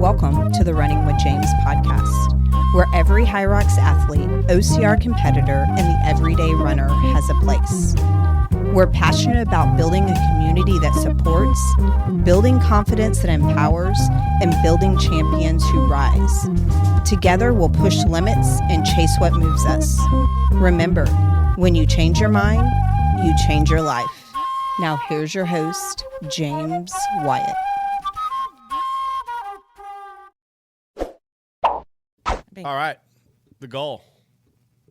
Welcome to the Running with James podcast, where every High Rocks athlete, OCR competitor, and the everyday runner has a place. We're passionate about building a community that supports, building confidence that empowers, and building champions who rise. Together, we'll push limits and chase what moves us. Remember, when you change your mind, you change your life. Now here's your host, James Wyatt. All right, the goal.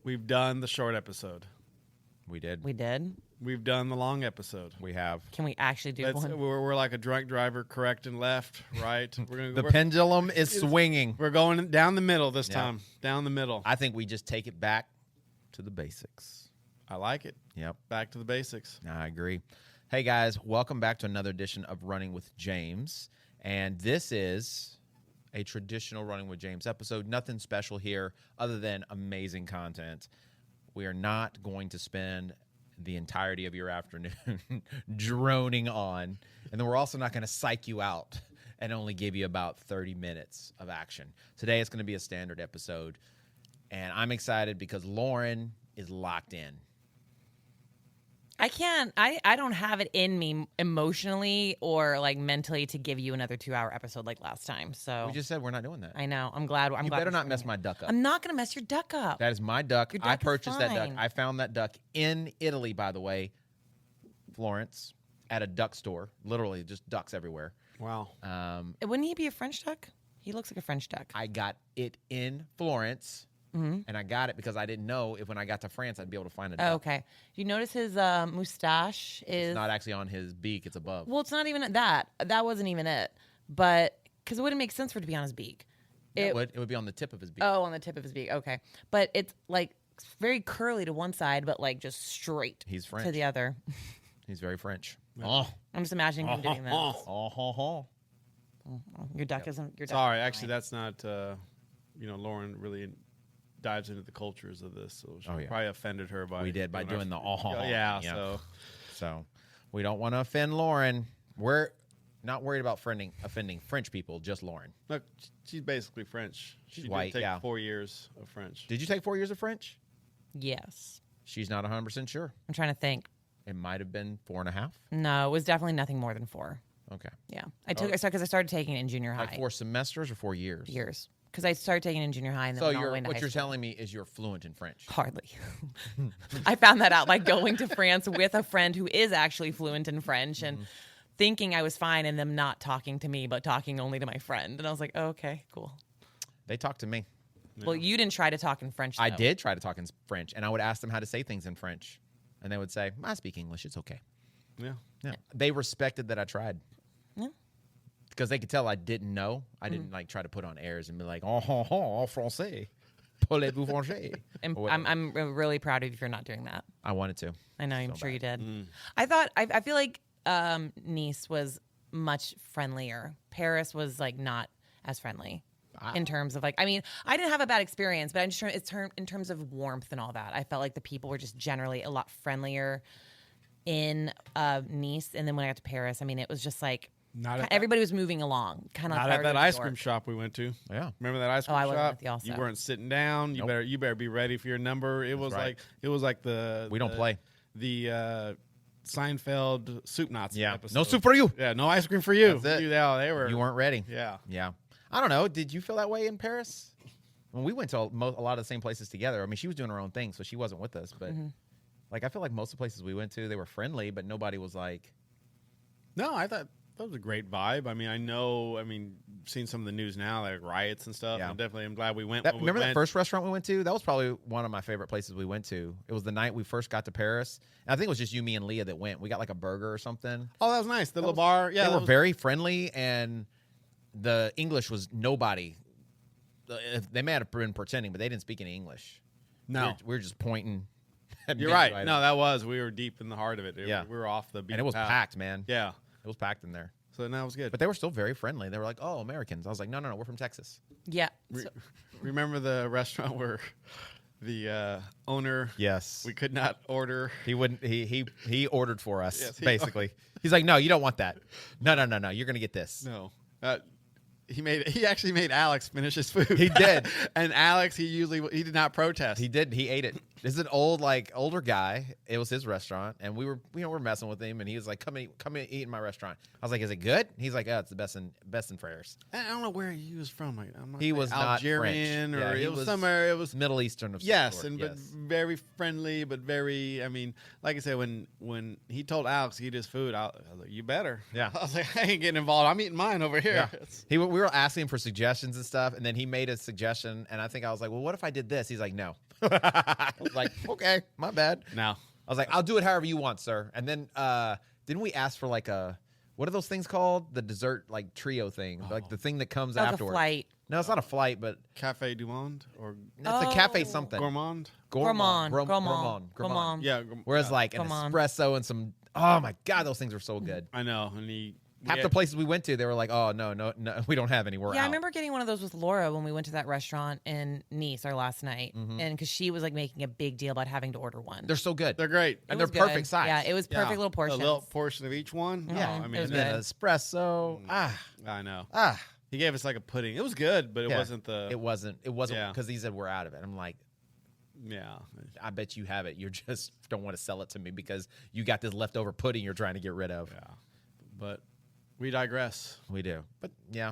We've done the short episode. We did. We've done the long episode. We have. Can we actually do one? We're like a drunk driver, correct and left, right? The pendulum is swinging. We're going down the middle this time. Down the middle. I think we just take it back to the basics. I like it. Yep. Back to the basics. I agree. Hey, guys, welcome back to another edition of Running with James. And this is a traditional Running with James episode. Nothing special here other than amazing content. We are not going to spend the entirety of your afternoon droning on. And then we're also not going to psych you out and only give you about 30 minutes of action. Today it's going to be a standard episode. And I'm excited because Lauren is locked in. I don't have it in me emotionally or like mentally to give you another 2-hour episode like last time. So We just said we're not doing that. I know. I'm glad. You better not mess my duck up. I'm not going to mess your duck up. That is my duck. Your duck I is purchased that duck. fine. I found that duck in Italy, by the way, Florence, at a duck store. Literally, just ducks everywhere. Wow. Wouldn't he be a French duck? He looks like a French duck. I got it in Florence, and I got it because I didn't know if when I got to France I'd be able to find a duck. Oh, okay. You notice his mustache is It's not actually on his beak. It's above. Well, it's not even that. That wasn't even it. But because it wouldn't make sense for it to be on his beak. It would be on the tip of his beak. Oh, on the tip of his beak. Okay. But it's like very curly to one side, but like just straight He's French. to the other. He's very French. I'm just imagining him doing this. Your duck isn't. Your duck Sorry, isn't actually, right. that's not, Lauren really dives into the cultures of this. So she Oh, yeah. probably offended her by We did by doing the Yeah, Yeah. so. So we don't want to offend Lauren. We're not worried about offending French people, just Lauren. Look, she's basically French. She's She white, did take yeah. 4 years of French. Did you take 4 years of French? Yes. She's not 100% sure. I'm trying to think. It might have been 4.5. No, it was definitely nothing more than 4. Okay. Yeah. Because I started taking it in junior high. Like 4 semesters or 4 years? years. Because I started taking it in junior high and then So went all the way into what high you're school. telling me is you're fluent in French. Hardly. I found that out by going to France with a friend who is actually fluent in French and thinking I was fine and them not talking to me but talking only to my friend. And I was like, oh, okay, cool. They talk to me. Well, you didn't try to talk in French, though. I did try to talk in French, and I would ask them how to say things in French. And they would say, I speak English. It's okay. Yeah. Yeah. They respected that I tried. Yeah. Because they could tell I didn't know. I didn't like try to put on airs and be like, en français. Parlez-vous français? And Or whatever. I'm really proud of you for not doing that. I wanted to. I know, I'm So sure you bad. did. I feel like Nice was much friendlier. Paris was like not as friendly in terms of like, I mean, I didn't have a bad experience, but I'm just in terms of warmth and all that. I felt like the people were just generally a lot friendlier in Nice. And then when I got to Paris, I mean, it was just like, everybody was moving along. Kind of Not at that ice cream shop we went to. Yeah. Remember that ice cream I shop? wasn't with you also. You weren't sitting down. You better be ready for your number. It was right. like the We don't play. The Seinfeld soup Nazi episode. No soup for you. Yeah, no ice cream for you. That's it. They were. You weren't ready. Yeah. Yeah. I don't know. Did you feel that way in Paris? When we went to a lot of the same places together. I mean, she was doing her own thing, so she wasn't with us. But like, I feel like most of the places we went to, they were friendly, but nobody was like. No, I thought that was a great vibe. I mean, seeing some of the news now, like riots and stuff. Yeah. I'm glad we went. Remember that first restaurant we went to? That was probably one of my favorite places we went to. It was the night we first got to Paris. And I think it was just you, me, and Leah that went. We got like a burger or something. Oh, that was nice. The little bar. Yeah, They were very friendly, and the English was nobody. They may have been pretending, but they didn't speak any English. No. We were just pointing. at You're menu right. items. We were deep in the heart of it. Yeah. We were off the beat. And it was packed, man. Yeah. It was packed in there. So that was good. But they were still very friendly. They were like, oh, Americans. I was like, no, we're from Texas. Yeah. Remember the restaurant where the owner? Yes. We could not order. He wouldn't. He ordered for us, Yes, basically. He's like, no, you don't want that. No. You're going to get this. No. he actually made Alex finish his food. He did. And Alex, he did not protest. He did. He ate it. This is an older guy. It was his restaurant, and we were messing with him, and he was like, "Come and eat in my restaurant." I was like, "Is it good?" He's like, "Oh, it's the best in Ferris." I don't know where he was from. Like, I'm not He was not Algerian, French. or Yeah, it was somewhere. It was Middle Eastern of some yes, sort. and but very friendly, but very. I mean, like I said, when he told Alex to eat his food, I was like, "You better." Yeah. I was like, "I ain't getting involved. I'm eating mine over here." Yeah. We were asking him for suggestions and stuff, and then he made a suggestion, and I think I was like, "Well, what if I did this?" He's like, "No." I was like, "Okay, my bad." No. I was like, "I'll do it however you want, sir." And then didn't we ask for like what are those things called? The dessert like trio thing, like the thing that comes Like afterward. a flight. No, it's not a flight, but Cafe du Monde or it's a cafe Oh. something. Gourmand. Gourmand. Gourmand. Yeah. Whereas like an Gourmand. espresso and some, oh my God, those things are so good. I know, and Half the places we went to, they were like, "Oh no, we don't have any. We're Yeah, out." I remember getting one of those with Laura when we went to that restaurant in Nice our last night, and because she was like making a big deal about having to order one. They're so good. They're great. and It they're was good. perfect size. Yeah, it was perfect little portions. A little portion of each one. Yeah, Oh, I it mean, was and then good. espresso. I know. Ah. He gave us like a pudding. It was good, but it Yeah. wasn't the. It wasn't Yeah. because he said we're out of it. I'm like, Yeah. I bet you have it. You just don't want to sell it to me because you got this leftover pudding you're trying to get rid of. Yeah. But we digress. We do. But yeah,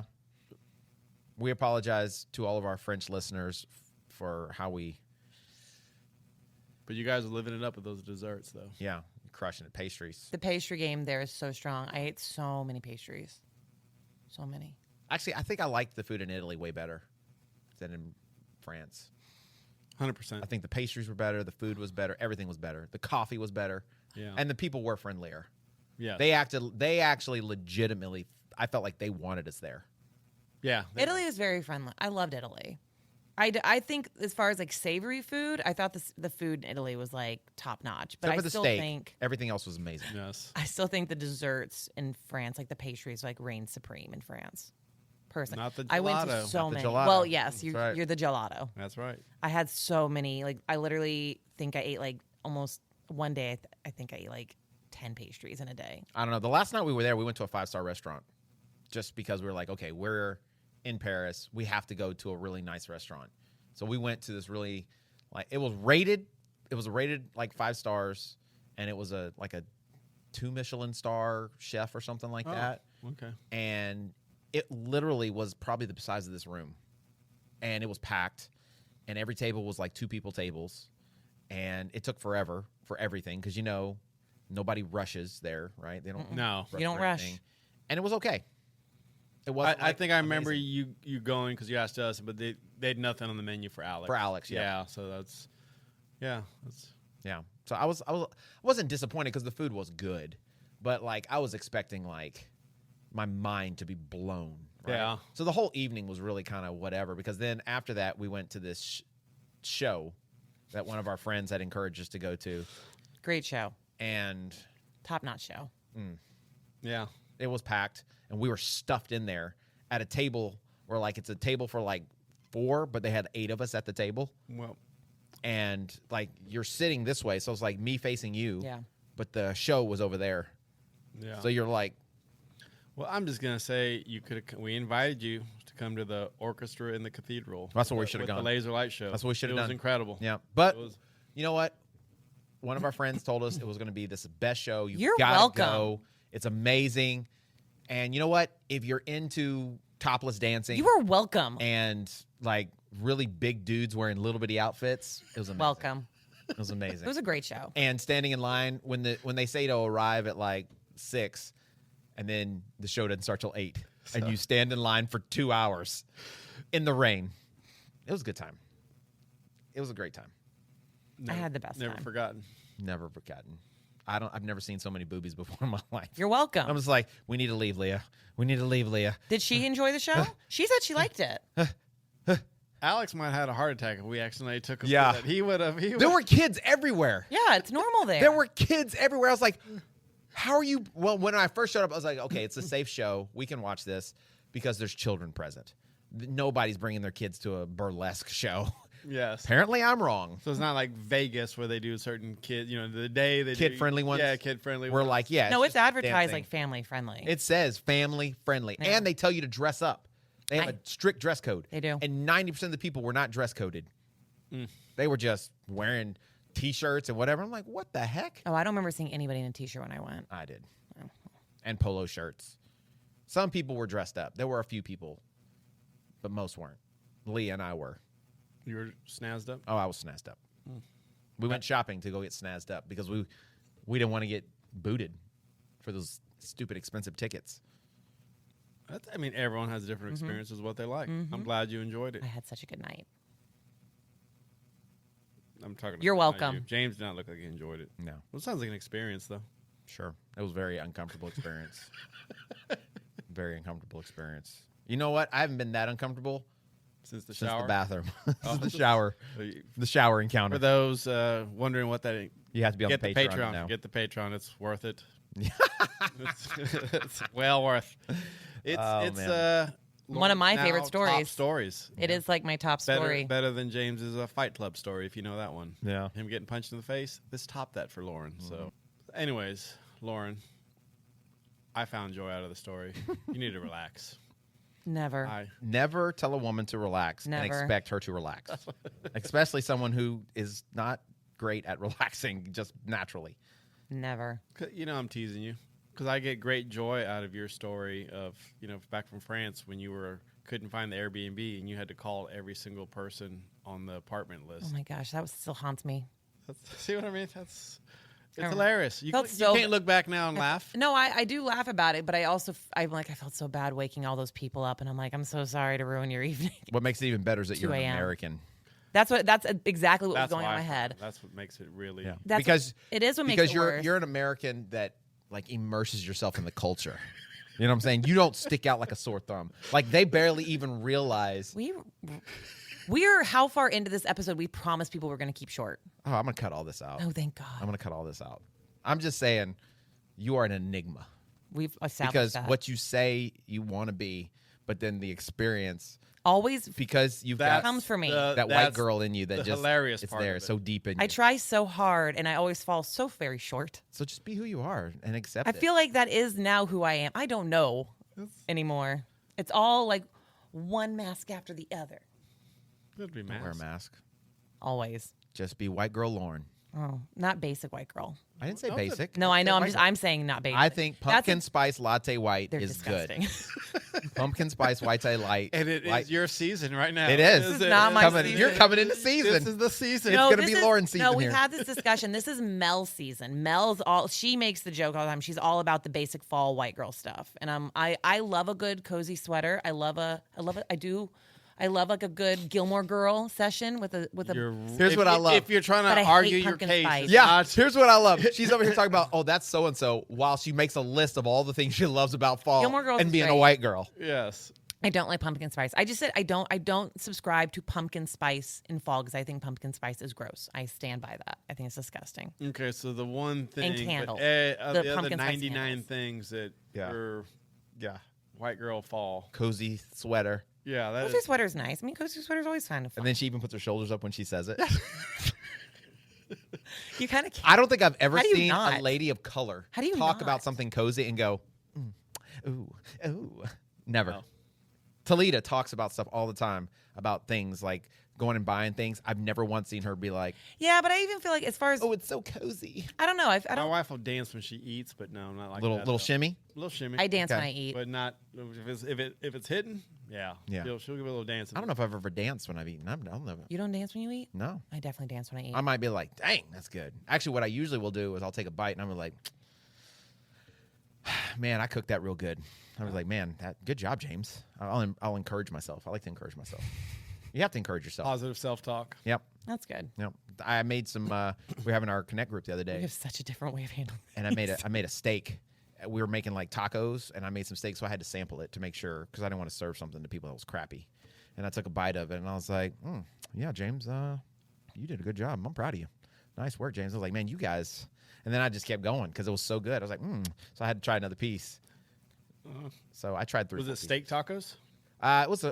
we apologize to all of our French listeners for how we, But you guys are living it up with those desserts, though. crushing it. Pastries. The pastry game there is so strong. I ate so many pastries. So many. Actually, I think I liked the food in Italy way better than in France. 100%. I think the pastries were better. The food was better. Everything was better. The coffee was better. Yeah. And the people were friendlier. Yeah. They actually legitimately, I felt like they wanted us there. Yeah. Italy was very friendly. I loved Italy. I think as far as like savory food, I thought the food in Italy was like top notch. But Except I for the still steak, think everything else was amazing. Yes. I still think the desserts in France, like the pastries, like reign supreme in France. Personally, Not the I went to gelato. so Not the many. gelato. Well, yes, That's you're, right. you're the gelato. That's right. I had so many. Like I literally think I ate like almost one day. I think I ate like 10 pastries in a day. I don't know. The last night we were there, we went to a 5-star restaurant just because we were like, okay, we're in Paris. We have to go to a really nice restaurant. So we went to this really, like, it was rated like 5 stars, and it was a 2 Michelin star chef or something like that. Okay. And it literally was probably the size of this room, and it was packed, and every table was like 2 people tables, and it took forever for everything because nobody rushes there, right? They don't. No. You don't for rush. anything. And it was okay. It wasn't. I think I remember amazing. you going because you asked us, but they had nothing on the menu for Alex. For Alex, yeah. Yeah. So that's. Yeah. That's. Yeah. So I wasn't disappointed because the food was good, but like I was expecting like my mind to be blown. Right? Yeah. So the whole evening was really kind of whatever because then after that we went to this show that one of our friends had encouraged us to go to, Great show. and Top notch show. Yeah. it was packed and we were stuffed in there at a table where like it's a table for like 4, but they had 8 of us at the table. Well. And like you're sitting this way, so it's like me facing you. Yeah. But the show was over there. Yeah. So you're like, Well, I'm just gonna say we invited you to come to the orchestra in the cathedral. That's what we with should have the gone. laser light show. That's what we should have It done. was incredible. yeah. But It was- you know what? One of our friends told us it was going to be this best show. You're gotta welcome. Go. It's amazing. And you know what? If you're into topless dancing You are welcome. and like really big dudes wearing little bitty outfits, it was amazing. Welcome. It was amazing. It was a great show. And standing in line when they say to arrive at like 6, and then the show doesn't start till 8, and you stand in line for 2 hours in the rain. It was a good time. It was a great time. I had the best Never time. forgotten. Never forgotten. I've never seen so many boobies before in my life. You're welcome. I'm just like, we need to leave, Leah. We need to leave, Leah. Did she enjoy the show? She said she liked it. Alex might have had a heart attack if we accidentally took him. Yeah. To that. He would have. There were kids everywhere. Yeah, it's normal there. There were kids everywhere. I was like, how are you? Well, when I first showed up, I was like, okay, it's a safe show. We can watch this because there's children present. Nobody's bringing their kids to a burlesque show. Yes. Apparently, I'm wrong. So it's not like Vegas where they do certain kid. The day they do Kid-friendly ones? Yeah, kid friendly. We're like, yeah. no, it's just advertised dancing. like family friendly. It says family friendly, Yeah. and they tell you to dress up. They have a strict dress code. They do. And 90% of the people were not dress coded. They were just wearing T-shirts and whatever. I'm like, what the heck? Oh, I don't remember seeing anybody in a T-shirt when I went. I did. And polo shirts. Some people were dressed up. There were a few people, but most weren't. Leah and I were. You were snazzed up? Oh, I was snazzed up. We went shopping to go get snazzed up because we didn't want to get booted for those stupid expensive tickets. I mean, everyone has different experiences, what they like. I'm glad you enjoyed it. I had such a good night. I'm talking. You're about welcome. you. James did not look like he enjoyed it. No. Well, it sounds like an experience, though. Sure. It was a very uncomfortable experience. Very uncomfortable experience. You know what? I haven't been that uncomfortable Since the since shower. the bathroom. Since the shower. The shower encounter. For those wondering what that, You have to be on get the the Patreon Patreon. now. Get the Patreon. It's worth it. it's well worth. It's man. One of my now favorite top stories. stories. It is like my top story. Better than James's Fight Club story, if you know that one. Yeah. Him getting punched in the face. This topped that for Lauren. So, anyways, Lauren, I found joy out of the story. You need to relax. Never. Never tell a woman to relax and Never. expect her to relax. Especially someone who is not great at relaxing just naturally. Never. You know I'm teasing you because I get great joy out of your story of, back from France when you couldn't find the Airbnb and you had to call every single person on the apartment list. Oh my gosh, that still haunts me. See what I mean? It's I hilarious. You felt can't look back now and laugh. No, I do laugh about it, but I felt so bad waking all those people up, and I'm like, I'm so sorry to ruin your evening. What makes it even better is that 2 you're an a.m. American. That's exactly what That's was going why on in my head. That's what makes it really. Yeah. That's because it is what makes because it you're worse. you're an American that like immerses yourself in the culture. You know what I'm saying? You don't stick out like a sore thumb. Like they barely even realize. We're how far into this episode? We promised people we're going to keep short. Oh, I'm gonna cut all this out. Oh, thank God. I'm gonna cut all this out. I'm just saying, you are an enigma We've established because that. what you say you want to be, but then the experience Always. because you've That's got comes for me. that white that's girl in you that the just hilarious it's part there of it. so deep in you. I try so hard, and I always fall so very short. So just be who you are and accept I it. feel like that is now who I am. I don't know anymore. It's all like one mask after the other. It'd be Don't wear a mask. mask. Always. Just be white girl Lauren. Oh, not basic white girl. I didn't say No, basic. No, I know. White girl. I'm saying not basic. I think That's pumpkin spice latte white They're is disgusting. good. Pumpkin spice white light. And it light. is your season right now. It is. This is not my coming, season. You're coming into season. This is the season. No, gonna this be is- Lauren's season No, we've here. had this discussion. This is Mel's season. She makes the joke all the time. She's all about the basic fall white girl stuff. And I love a good cozy sweater. I love like a good Gilmore Girl session with a Here's what I love. If you're trying But I to hate argue your pumpkin case, spice. it's Yeah, not- here's what I love. She's over here talking about, oh, that's so and so, while she makes a list of all the things she loves about fall Gilmore Girls and is being a great. white girl. yes. I don't like pumpkin spice. I just said I don't subscribe to pumpkin spice in fall because I think pumpkin spice is gross. I stand by that. I think it's disgusting. Okay, so the one thing, candles. the other pumpkin spice 99 candles. things that Yeah. were white girl fall. Cozy sweater. Yeah, that Cozy is. sweater's nice. I mean, cozy sweater's always kind of fun. And then she even puts her shoulders up when she says it. You kind of I don't think I've ever How do you seen not? a lady of color How do you talk not? about something cozy and go, ooh, ooh. Never. No. Talita talks about stuff all the time, about things like going and buying things. I've never once seen her be like, Yeah, but I even feel like as far as oh, it's so cozy. I don't know. I My don't. wife will dance when she eats, but no, not like Little that, little though. shimmy. Little shimmy. I dance Okay. when I eat. but not if it's hitting. Yeah, Yeah. She'll give a little dance. I don't know if I've ever danced when I've eaten. I'll never. You don't dance when you eat? No. I definitely dance when I eat. I might be like, dang, that's good. Actually, what I usually will do is I'll take a bite and I'm like, man, I cooked that real good. I was like, man, good job, James. I'll encourage myself. I like to encourage myself. You have to encourage yourself. Positive self-talk. Yep. That's good. Yep. I made some. We were having our Connect group the other We day, have such a different way of handling. and I made a steak. We were making like tacos, and I made some steak, so I had to sample it to make sure because I didn't want to serve something to people that was crappy. And I took a bite of it, and I was like, yeah, James, you did a good job. I'm proud of you. Nice work, James. I was like, man, you guys. And then I just kept going because it was so good. I was like, so I had to try another piece. So I tried 3. Was it steak tacos?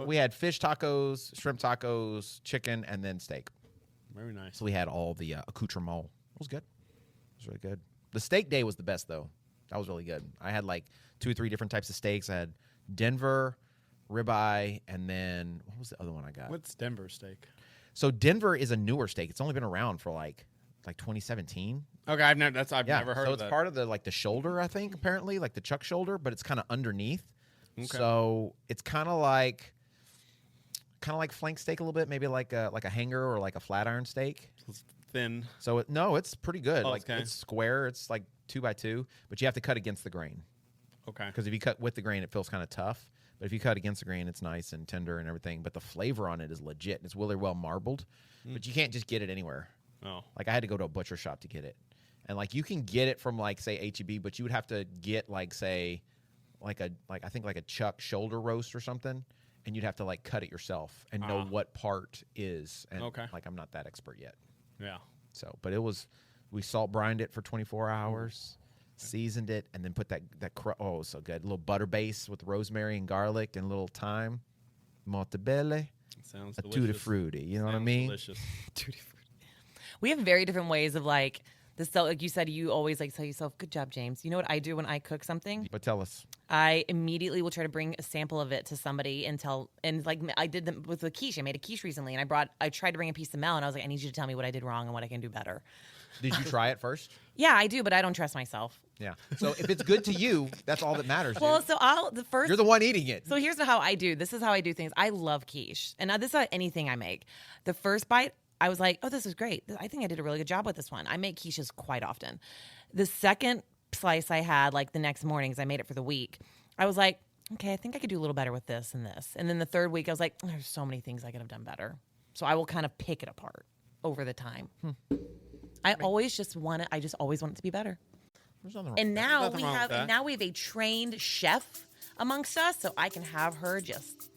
We had fish tacos, shrimp tacos, chicken, and then steak. Very nice. So we had all the accoutrement. It was good. It was really good. The steak day was the best, though. That was really good. I had like 2 or 3 different types of steaks. I had Denver, ribeye, and then what was the other one I got? What's Denver steak? So Denver is a newer steak. It's only been around for like 2017. Okay, I've never heard so of that. it's part of the shoulder, I think, apparently, like the chuck shoulder, but it's kind of underneath. Okay. So it's kind of like flank steak a little bit, maybe like a hanger or like a flat iron steak. It's thin. So it's pretty good. Oh, like okay. it's square. It's like 2x2, but you have to cut against the grain. Okay. Because if you cut with the grain, it feels kind of tough. But if you cut against the grain, it's nice and tender and everything. But the flavor on it is legit. It's really well marbled. But you can't just get it anywhere. Oh. Like I had to go to a butcher shop to get it. And like you can get it from like say HEB, but you would have to get like say like a chuck shoulder roast or something, and you'd have to like cut it yourself and know what part is. And like I'm not that expert yet. Yeah. So, but we salt brined it for 24 hours. Seasoned it, and then put that it was so good. A little butter base with rosemary and garlic and a little thyme. Mortadella. Sounds a delicious. tutti frutti. You know what I mean? Delicious. Tutti frutti. We have very different ways of like this. Like you said, you always like tell yourself, "Good job, James." You know what I do when I cook something? But tell us. I immediately will try to bring a sample of it to somebody and like I did them with the quiche. I made a quiche recently, and I tried to bring a piece of melon. I was like, I need you to tell me what I did wrong and what I can do better. Did you try it first? Yeah, I do, but I don't trust myself. Yeah. So if it's good to you, that's all that matters. Well, dude. so You're the one eating it. So here's how I do. This is how I do things. I love quiche, and this is how anything I make. The first bite, I was like, oh, this is great. I think I did a really good job with this one. I make quiches quite often. The second slice I had, like the next morning, because I made it for the week, I was like, okay, I think I could do a little better with this and this. And then the third week, I was like, there's so many things I could have done better. So I will kind of pick it apart over the time. I always want it to be better. There's nothing wrong. And now nothing we wrong with have that. a trained chef amongst us, so I can have her just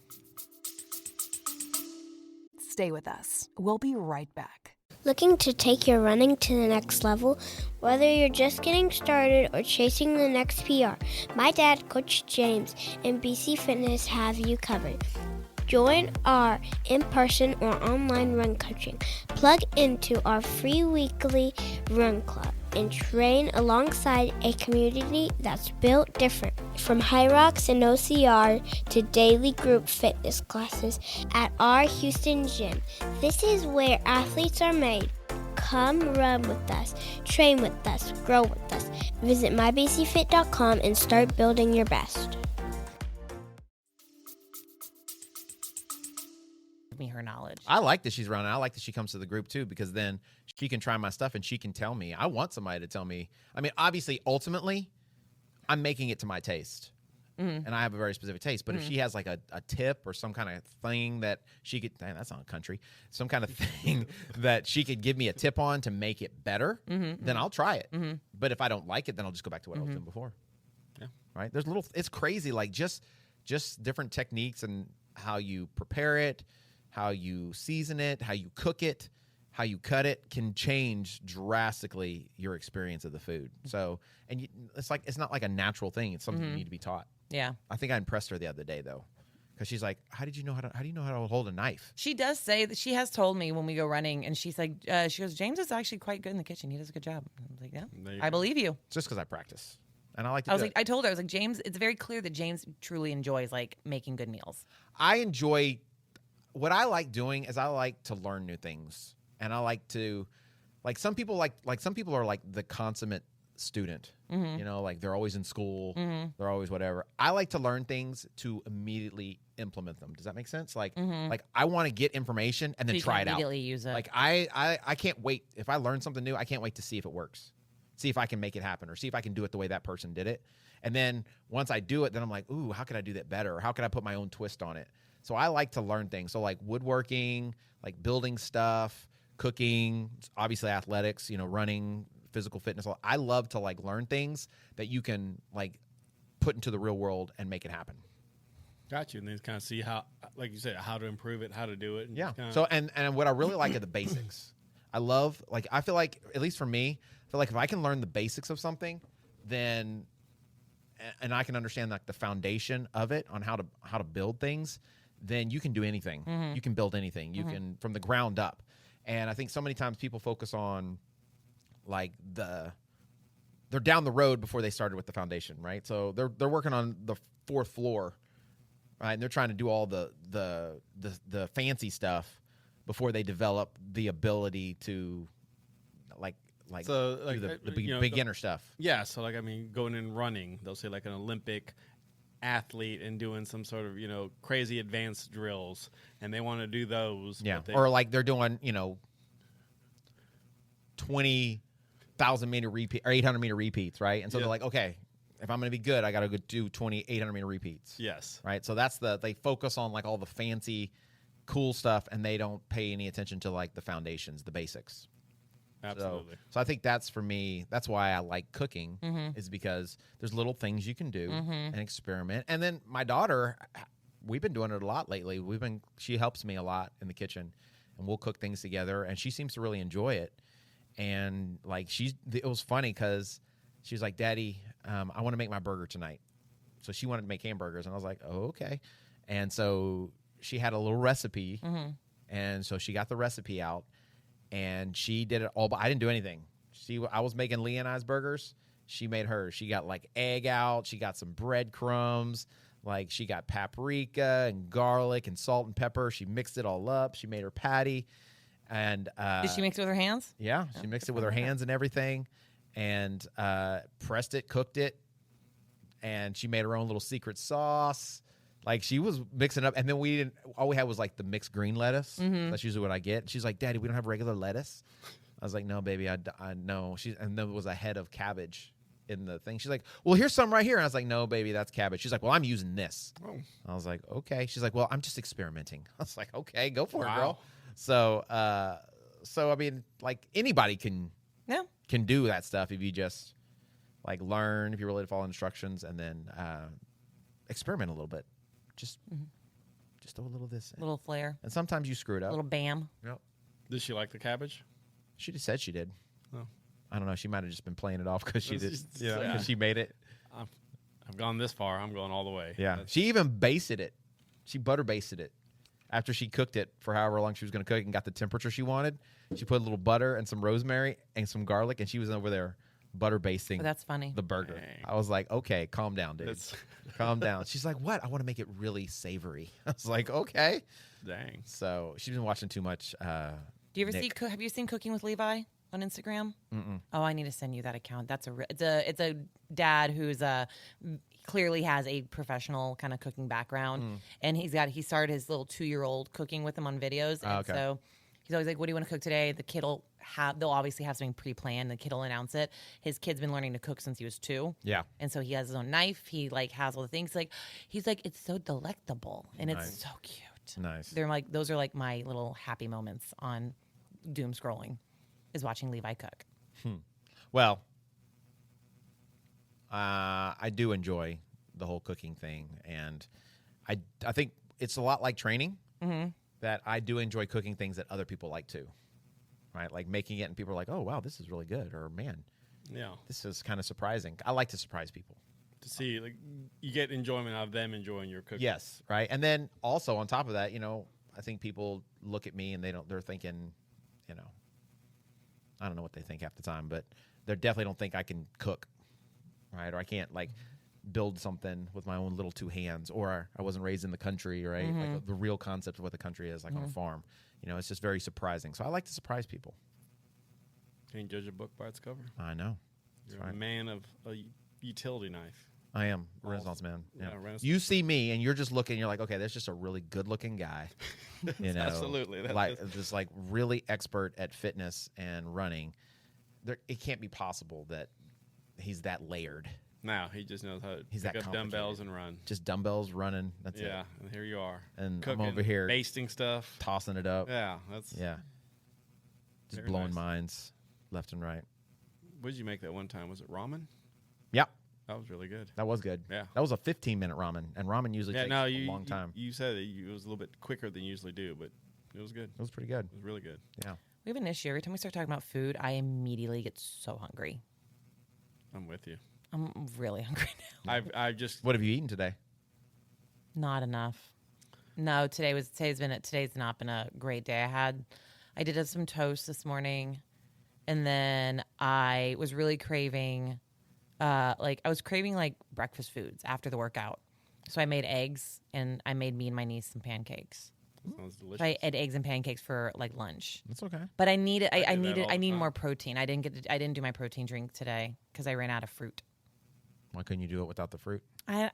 Stay with us. We'll be right back. Looking to take your running to the next level? Whether you're just getting started or chasing the next PR, my dad, Coach James, and BC Fitness have you covered. Join our in-person or online run coaching. Plug into our free weekly run club and train alongside a community that's built different. From High Rocks and OCR to daily group fitness classes at our Houston gym. This is where athletes are made. Come run with us, train with us, grow with us. Visit mybcfit.com and start building your best. me her knowledge. I like that she's around. And I like that she comes to the group too, because then she can try my stuff and she can tell me. I want somebody to tell me. I mean, obviously, ultimately, I'm making it to my taste. And I have a very specific taste. But if she has like a tip or some kind of thing that she could, that's not country, some kind of thing that she could give me a tip on to make it better, then I'll try it. But if I don't like it, then I'll just go back to what I was doing before. Yeah. Right? There's it's crazy. Like just different techniques and how you prepare it, how you season it, how you cook it, how you cut it can change drastically your experience of the food. So, and it's not like a natural thing. It's something you need to be taught. Yeah. I think I impressed her the other day though, because she's like, "How do you know how to hold a knife?" She does say that she has told me when we go running, and she's like, she goes, James is actually quite good in the kitchen. He does a good job. I was like, yeah, I believe you. It's just because I practice, and I like to. I told her, I was like, James. It's very clear that James truly enjoys like making good meals. I enjoy what I like doing is I like to learn new things, and I like to, like some people some people are like the consummate student. You know, like they're always in school, they're always whatever. I like to learn things to immediately implement them. Does that make sense? Like I want to get information and then So you try can it out. immediately use it. Like I can't wait. If I learn something new, I can't wait to see if it works. See if I can make it happen or see if I can do it the way that person did it. And then once I do it, then I'm like, ooh, how can I do that better? Or how can I put my own twist on it? So I like to learn things. So like woodworking, like building stuff, cooking, obviously athletics, running, physical fitness. I love to like learn things that you can like put into the real world and make it happen. Got you. And then kind of see how, like you said, how to improve it, how to do it. And Yeah. kinda, So and what I really like are the basics. I love, like, I feel like, at least for me, I feel like if I can learn the basics of something, then, and I can understand like the foundation of it on how to build things, then you can do anything. You can build anything. You can from the ground up. And I think so many times people focus on like they're down the road before they started with the foundation, right? So they're working on the fourth floor right? And they're trying to do all the fancy stuff before they develop the ability to like So, do like, the beginner stuff. Yeah, so like I mean, going in running, they'll say like an Olympic athlete and doing some sort of crazy advanced drills, and they want to do those. Yeah, but or like they're doing 20,000 meter repeat or 800 meter repeats, right? And so Yeah. they're like, okay, if I'm going to be good, I got to go do 800 meter repeats. yes, Right. So they focus on like all the fancy, cool stuff, and they don't pay any attention to like the foundations, the basics. absolutely. So I think that's for me. That's why I like cooking, is because there's little things you can do and experiment. And then my daughter, we've been doing it a lot lately. She helps me a lot in the kitchen, and we'll cook things together. And she seems to really enjoy it. And like it was funny because she was like, "Daddy, I want to make my burger tonight." So she wanted to make hamburgers, and I was like, "Oh, okay." And so she had a little recipe, and so she got the recipe out. And she did it all, but I didn't do anything. I was making Leah and I's burgers. She made hers. She got like egg out. She got some breadcrumbs. Like she got paprika and garlic and salt and pepper. She mixed it all up. She made her patty. And Did she mix it with her hands? yeah, she mixed it with her hands and everything, and pressed it, cooked it, and she made her own little secret sauce. Like she was mixing up, and then all we had was like the mixed green lettuce. That's usually what I get. She's like, "Daddy, we don't have regular lettuce." I was like, "No, baby, I know." And there was a head of cabbage in the thing. She's like, "Well, here's some right here." And I was like, "No, baby, that's cabbage." She's like, "Well, I'm using this." Oh. I was like, "Okay." She's like, "Well, I'm just experimenting." I was like, "Okay, go for it, Wow. girl." So I mean, like anybody can do that stuff if you just like learn, if you're willing to follow instructions, and then experiment a little bit. Just throw a little of this in. Little flair, And sometimes you screw it up. little bam. Yep. Did she like the cabbage? She just said she did. Oh. I don't know. She might have just been playing it off because she did. Just- Yeah, yeah. 'cause she made it. I've gone this far. I'm going all the way. Yeah. That's- She even basted it. She butter basted it. After she cooked it for however long she was going to cook and got the temperature she wanted, she put a little butter and some rosemary and some garlic, and she was over there butter basting Oh, that's funny. the burger. Dang. I was like, okay, calm down, dude. That's Calm down. She's like, what? I want to make it really savory. I was like, okay. dang. So she's been watching too much. Do you ever Nick. have you seen Cooking with Levi on Instagram? Mm-mm. Oh, I need to send you that account. It's a dad who's clearly has a professional kind of cooking background, and he started his little 2-year-old cooking with him on videos, and okay. so he's always like, "What do you want to cook today?" The kid they'll obviously have something pre-planned. The kid will announce it. His kid's been learning to cook since he was 2. Yeah. And so he has his own knife. He like has all the things. He's like, it's so delectable and Nice. it's so cute. Nice. They're like, those are like my little happy moments on doom scrolling, is watching Levi cook. Well, I do enjoy the whole cooking thing, and I think it's a lot like training. That I do enjoy cooking things that other people like too, right? Like making it, and people are like, "Oh, wow, this is really good," or "Man, Yeah. this is kind of surprising." I like to surprise people. To see, like, you get enjoyment out of them enjoying your cooking. Yes, right. And then also on top of that, I think people look at me and they're thinking, I don't know what they think half the time, but they definitely don't think I can cook, right? Or I can't like build something with my own little 2 hands, or I wasn't raised in the country, right? Like the real concept of what the country is, like on a farm. It's just very surprising. So I like to surprise people. Can't judge a book by its cover. I know. You're right. a man of a utility knife. I am Renaissance man. Yeah. Renaissance. You see me and you're just looking. You're like, okay, there's just a really good-looking guy. Absolutely. Just like really expert at fitness and running. It can't be possible that he's that layered. Now he just knows how to He's pick that up dumbbells and run. Just dumbbells running. That's it. Yeah, and here you are. And cooking, I'm over here basting stuff. tossing it up. Yeah, that's. Yeah. Just Very blowing nice. minds left and right. What did you make that one time? Was it ramen? Yep. That was really good. That was good. Yeah. That was a 15-minute ramen, and ramen usually takes a long time. You said it was a little bit quicker than you usually do, but it was good. It was pretty good. It was really good. Yeah. We have an issue. Every time we start talking about food, I immediately get so hungry. I'm with you. I'm really hungry now. I've just What have you eaten today? Not enough. No, today's not been a great day. I did some toast this morning, and then I was really craving, like breakfast foods after the workout. So I made eggs, and I made me and my niece some pancakes. Sounds delicious. So I had eggs and pancakes for like lunch. That's okay. But I need do that all I the need time. more protein. I didn't do my protein drink today because I ran out of fruit. Why couldn't you do it without the fruit? I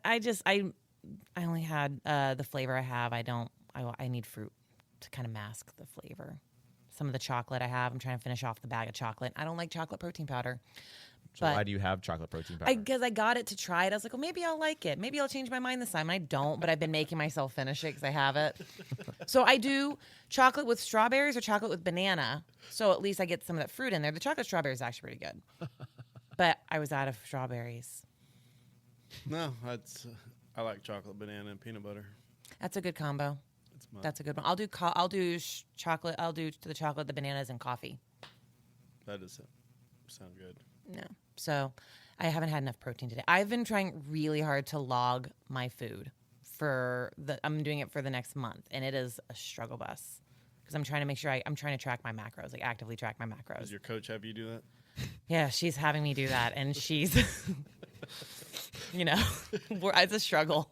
only had the flavor I have. I need fruit to kind of mask the flavor. Some of the chocolate I have, I'm trying to finish off the bag of chocolate. I don't like chocolate protein powder. So why do you have chocolate protein powder? Because I got it to try it. I was like, well, maybe I'll like it. Maybe I'll change my mind this time. And I don't, but I've been making myself finish it because I have it. So I do chocolate with strawberries or chocolate with banana. So at least I get some of that fruit in there. The chocolate strawberry is actually pretty good. But I was out of strawberries. No, I like chocolate, banana, and peanut butter. That's a good combo. My, That's a good one. I'll do chocolate. I'll do the chocolate, the bananas, and coffee. that does sound good. No. So I haven't had enough protein today. I've been trying really hard to log my food I'm doing it for the next month, and it is a struggle bus because I'm trying to make sure I'm trying to track my macros, like actively track my macros. Does your coach have you do that? Yeah, she's having me do that, and she's, it's a struggle.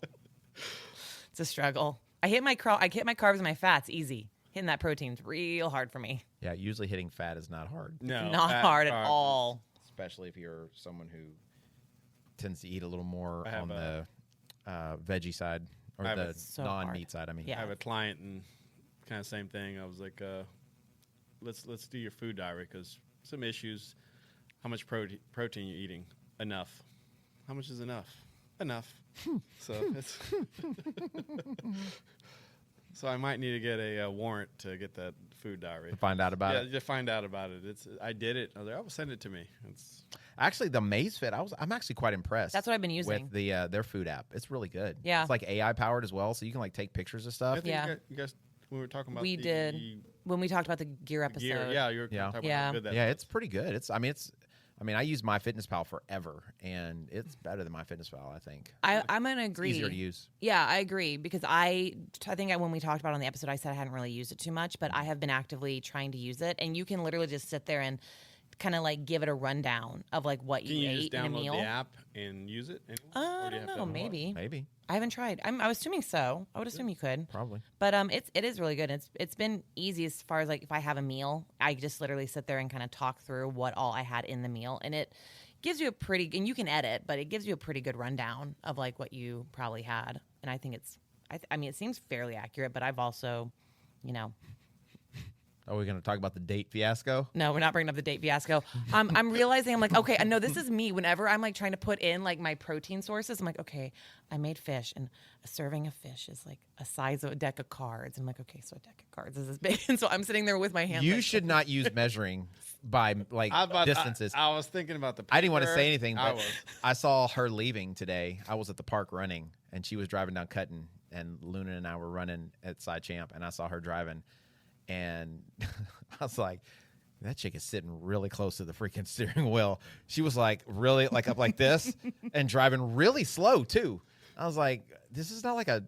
It's a struggle. I hit my carbs and my fats easy. Hitting that protein's real hard for me. Yeah, usually hitting fat is not hard. No, Not hard at all. Especially if you're someone who tends to eat a little more I have on the veggie side or I have the a- So non-meat hard. side. I mean, Yeah. I have a client and kind of same thing. I was like, let's do your food diary because some issues. How much protein you're eating? Enough. How much is enough? Enough. So it's so I might need to get a warrant to get that food diary. to find out about it. To find out about it. I did it. I was like, oh, send it to me. Actually, the MazeFit, I'm actually quite impressed. That's what I've been using. with the their food app. It's really good. Yeah. It's like AI powered as well, so you can like take pictures of I stuff. think Yeah. you guys when we were talking about We the did. When we talked about the gear episode. gear, yeah, you were Yeah. talking Yeah. about how good that Yeah, was. it's pretty good. I use MyFitnessPal forever, and it's better than MyFitnessPal, I think. I'm going to agree. Easier to use. Yeah, I agree because I think when we talked about it on the episode, I said I hadn't really used it too much, but I have been actively trying to use it, and you can literally just sit there and kind of like give it a rundown of like what Can you you just ate in a download meal. the app and use it? Or I do you don't have to know, have it? maybe. Maybe, I haven't tried. I was assuming so. I would assume you could. probably. But it is really good. It's been easy as far as like if I have a meal, I just literally sit there and kind of talk through what all I had in the meal, and it gives you and you can edit, but it gives you a pretty good rundown of like what you probably had. And I think it seems fairly accurate, but I've also, Are we going to talk about the date fiasco? no, we're not bringing up the date fiasco. I'm realizing I'm like, okay, I know this is me. Whenever I'm like trying to put in like my protein sources, I'm like, okay, I made fish, and a serving of fish is like a size of a deck of cards. I'm like, okay, so a deck of cards is this big, and so I'm sitting there with my hands. You like, should not use measuring by like distances. I was thinking about the. I didn't want to paper. say anything, I but was. I saw her leaving today. I was at the park running, and she was driving down Cutton, and Luna and I were running at Side Champ, and I saw her driving, and I was like, that chick is sitting really close to the freaking steering wheel. She was like really like up like this and driving really slow too. I was like, this is not like a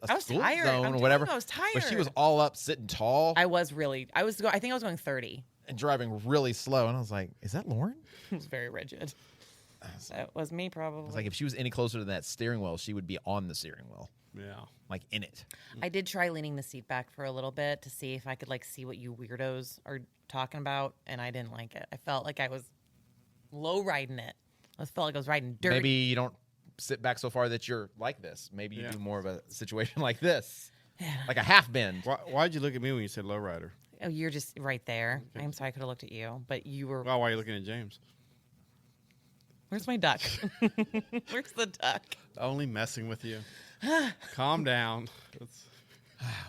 I was school tired. zone I'm or telling whatever. you, I was But she was tired. all up, sitting tall I think I was going 30. and driving really slow. And I was like, is that Lauren? It was very rigid. That was me probably. I was like, if she was any closer to that steering wheel, she would be on the steering wheel, Yeah. like in it. I did try leaning the seat back for a little bit to see if I could like see what you weirdos are talking about, and I didn't like it. I felt like I was low riding it. I felt like I was riding dirt. Maybe you don't sit back so far that you're like this. Maybe you Yeah. do more of a situation like this, like a half bend. Why'd you look at me when you said lowrider? Oh, you're just right there. I'm sorry, I could have looked at you, but you were. Well, why are you looking at James? Where's my duck? Where's the duck? Only messing with you. Calm down.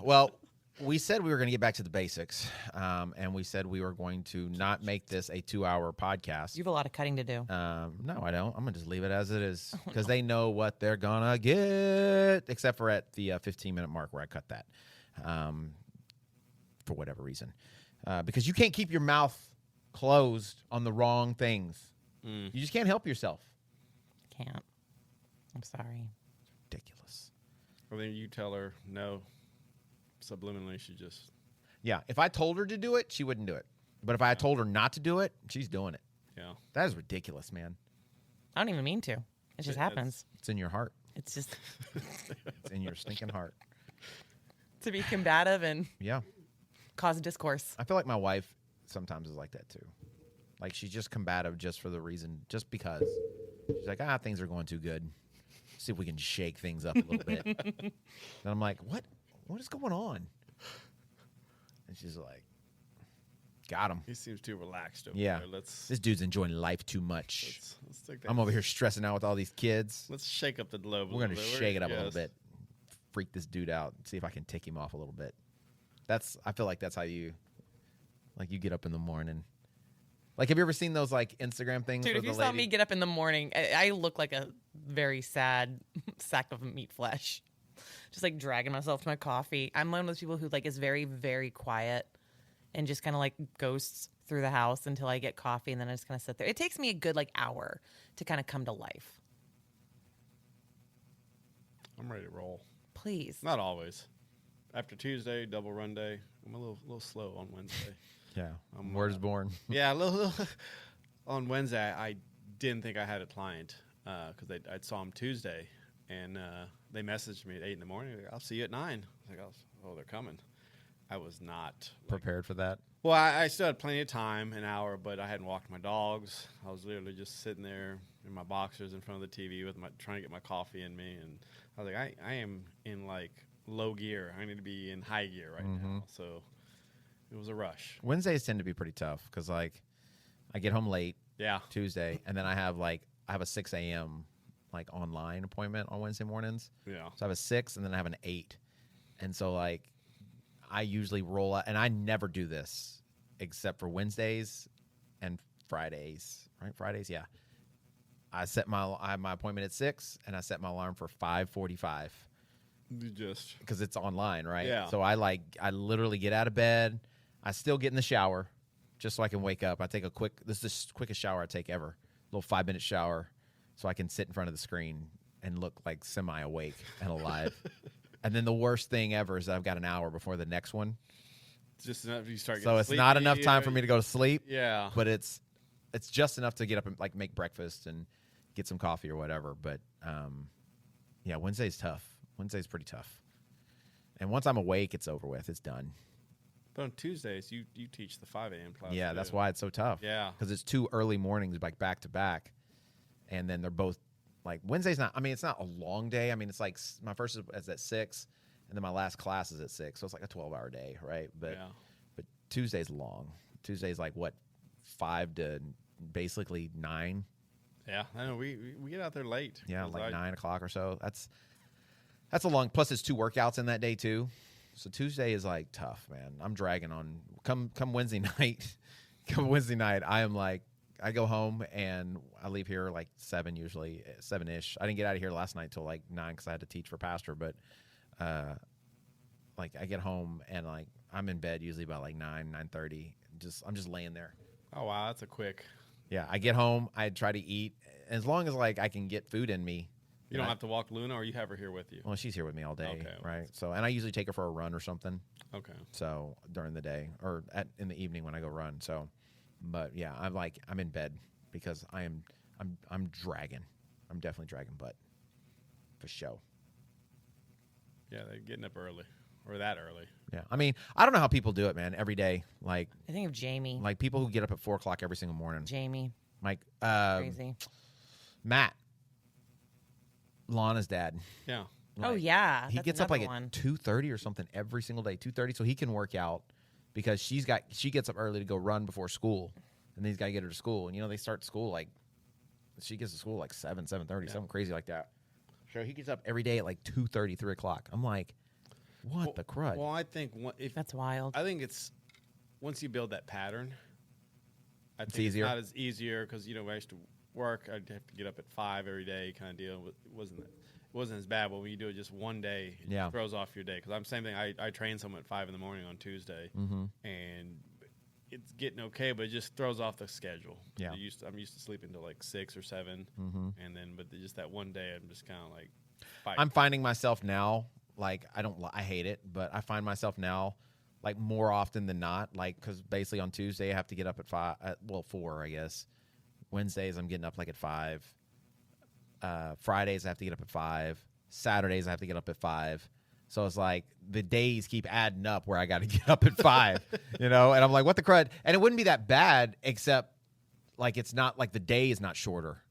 Well, we said we were going to get back to the basics, and we said we were going to not make this a 2-hour podcast. You have a lot of cutting to do. No, I don't. I'm going to just leave it as it is because they know what they're going to get, except for at the 15-minute mark where I cut that for whatever reason. Because you can't keep your mouth closed on the wrong things. You just can't help yourself. Can't. I'm sorry. Ridiculous. Well, then you tell her no. Subliminally, she just. Yeah, if I told her to do it, she wouldn't do it. But if I told her not to do it, she's doing it. Yeah. That is ridiculous, man. I don't even mean to. It just That's- happens. It's in your heart. It's just It's in your stinking heart. to be combative and Yeah. cause discourse. I feel like my wife sometimes is like that too. Like she's just combative just for the reason, just because. She's like, things are going too good. See if we can shake things up a little bit. And I'm like, what? What is going on? And she's like, got him. He seems too relaxed over Yeah. there. Let's This dude's enjoying life too much. take that. I'm over here stressing out with all these kids. Let's shake up the globe. We're going to shake it up a little Yes. bit. Freak this dude out. See if I can tick him off a little bit. I feel like that's how you get up in the morning. Like, have you ever seen those like Instagram things? Dude, where if you the saw lady- me get up in the morning, I look like a very sad sack of meat flesh. Just like dragging myself to my coffee. I'm one of those people who like is very, very quiet and just kind of like ghosts through the house until I get coffee, and then I just kind of sit there. It takes me a good like hour to kind of come to life. I'm ready to roll. Please. Not always. After Tuesday, double run day, I'm a little slow on Wednesday. Yeah. I'm, Word is born. Yeah, a little. On Wednesday, I didn't think I had a client because I saw him Tuesday, and they messaged me at 8 in the morning. Like, I'll see you at 9. I was like, oh, they're coming. I was not Prepared for that. Well, I still had plenty of time, an hour, but I hadn't walked my dogs. I was literally just sitting there in my boxers in front of the TV with trying to get my coffee in me, and I was like, I am in like low gear. I need to be in high gear right now. So it was a rush. Wednesdays tend to be pretty tough because like I get home late Yeah. Tuesday, and then I have a 6 a.m. like online appointment on Wednesday mornings. Yeah. So I have a 6, and then I have an 8, and so like I usually roll out, and I never do this except for Wednesdays and Fridays. Right, Fridays, yeah. I have my appointment at 6, and I set my alarm for 5:45 You just. because it's online, right? Yeah. So I literally get out of bed. I still get in the shower just so I can wake up. I take this is the quickest shower I take ever. A little 5-minute shower so I can sit in front of the screen and look like semi-awake and alive. And then the worst thing ever is that I've got an hour before the next one. Just enough you start So getting it's not sleepy, enough time for me to go to sleep. Yeah. But it's just enough to get up and like make breakfast and get some coffee or whatever. But yeah, Wednesday's tough. Wednesday's pretty tough. And once I'm awake, it's over with. It's done. But on Tuesdays, you teach the 5 a.m. class. Yeah, too. that's why it's so tough. Yeah. Because it's 2 early mornings like back to back. And then they're both like Wednesday's not, I mean, it's not a long day. I mean, it's like my first is at 6, and then my last class is at 6. So it's like a 12-hour day, right? But Tuesday's long. Tuesday's like what, 5 to basically 9. Yeah, I know. We get out there late. Yeah, 'Cause like 9 o'clock or so. That's a long. Plus, it's 2 workouts in that day too. So Tuesday is like tough, man. I'm dragging on. Come Wednesday night. Come Wednesday night, I am like, I go home and I leave here like 7 usually, 7-ish. I didn't get out of here last night till like 9 because I had to teach for pastor. But like I get home and like I'm in bed usually about like 9:30. I'm just laying there. Oh wow, that's a quick. Yeah, I get home. I try to eat as long as like I can get food in me. You don't have to walk Luna, or you have her here with you. Well, she's here with me all day, Okay, well, right? So, and I usually take her for a run or something. Okay. So during the day or in the evening when I go run. So, but yeah, I'm in bed because I'm dragging. I'm definitely dragging butt for show. Yeah, they're getting up early, or that early. Yeah, I mean, I don't know how people do it, man. Every day, like I think of Jamie. like people who get up at 4 o'clock every single morning. Jamie. Like Crazy. Matt, Lana's dad. Yeah. Oh yeah. He That's gets up like another one. at 2:30 or something every single day. 2:30, so he can work out because she gets up early to go run before school, and then he's got to get her to school. And they start school like she gets to school like 7:30, something crazy like that. So he gets up every day at like 2:30, 3 o'clock. I'm like, what the crud? Well, I think That's wild. I think it's once you build that pattern, I think easier. It's not as easier because when I used to work, I'd have to get up at 5 every day, kind of deal. It wasn't as bad, but when you do it just one day, it throws off your day. Because I'm same thing. I train someone at 5 in the morning on Tuesday, and it's getting okay, but it just throws off the schedule. Yeah. I'm used to sleeping till like 6 or 7, and then but just that one day, I'm just kind of like fighting. I'm finding myself now, like I hate it, but I find myself now, like more often than not, like because basically on Tuesday I have to get up at 4, I guess. Wednesdays I'm getting up like at 5. Fridays I have to get up at 5. Saturdays I have to get up at 5. So it's like the days keep adding up where I got to get up at 5, And I'm like, what the crud? And it wouldn't be that bad, except like it's not like the day is not shorter.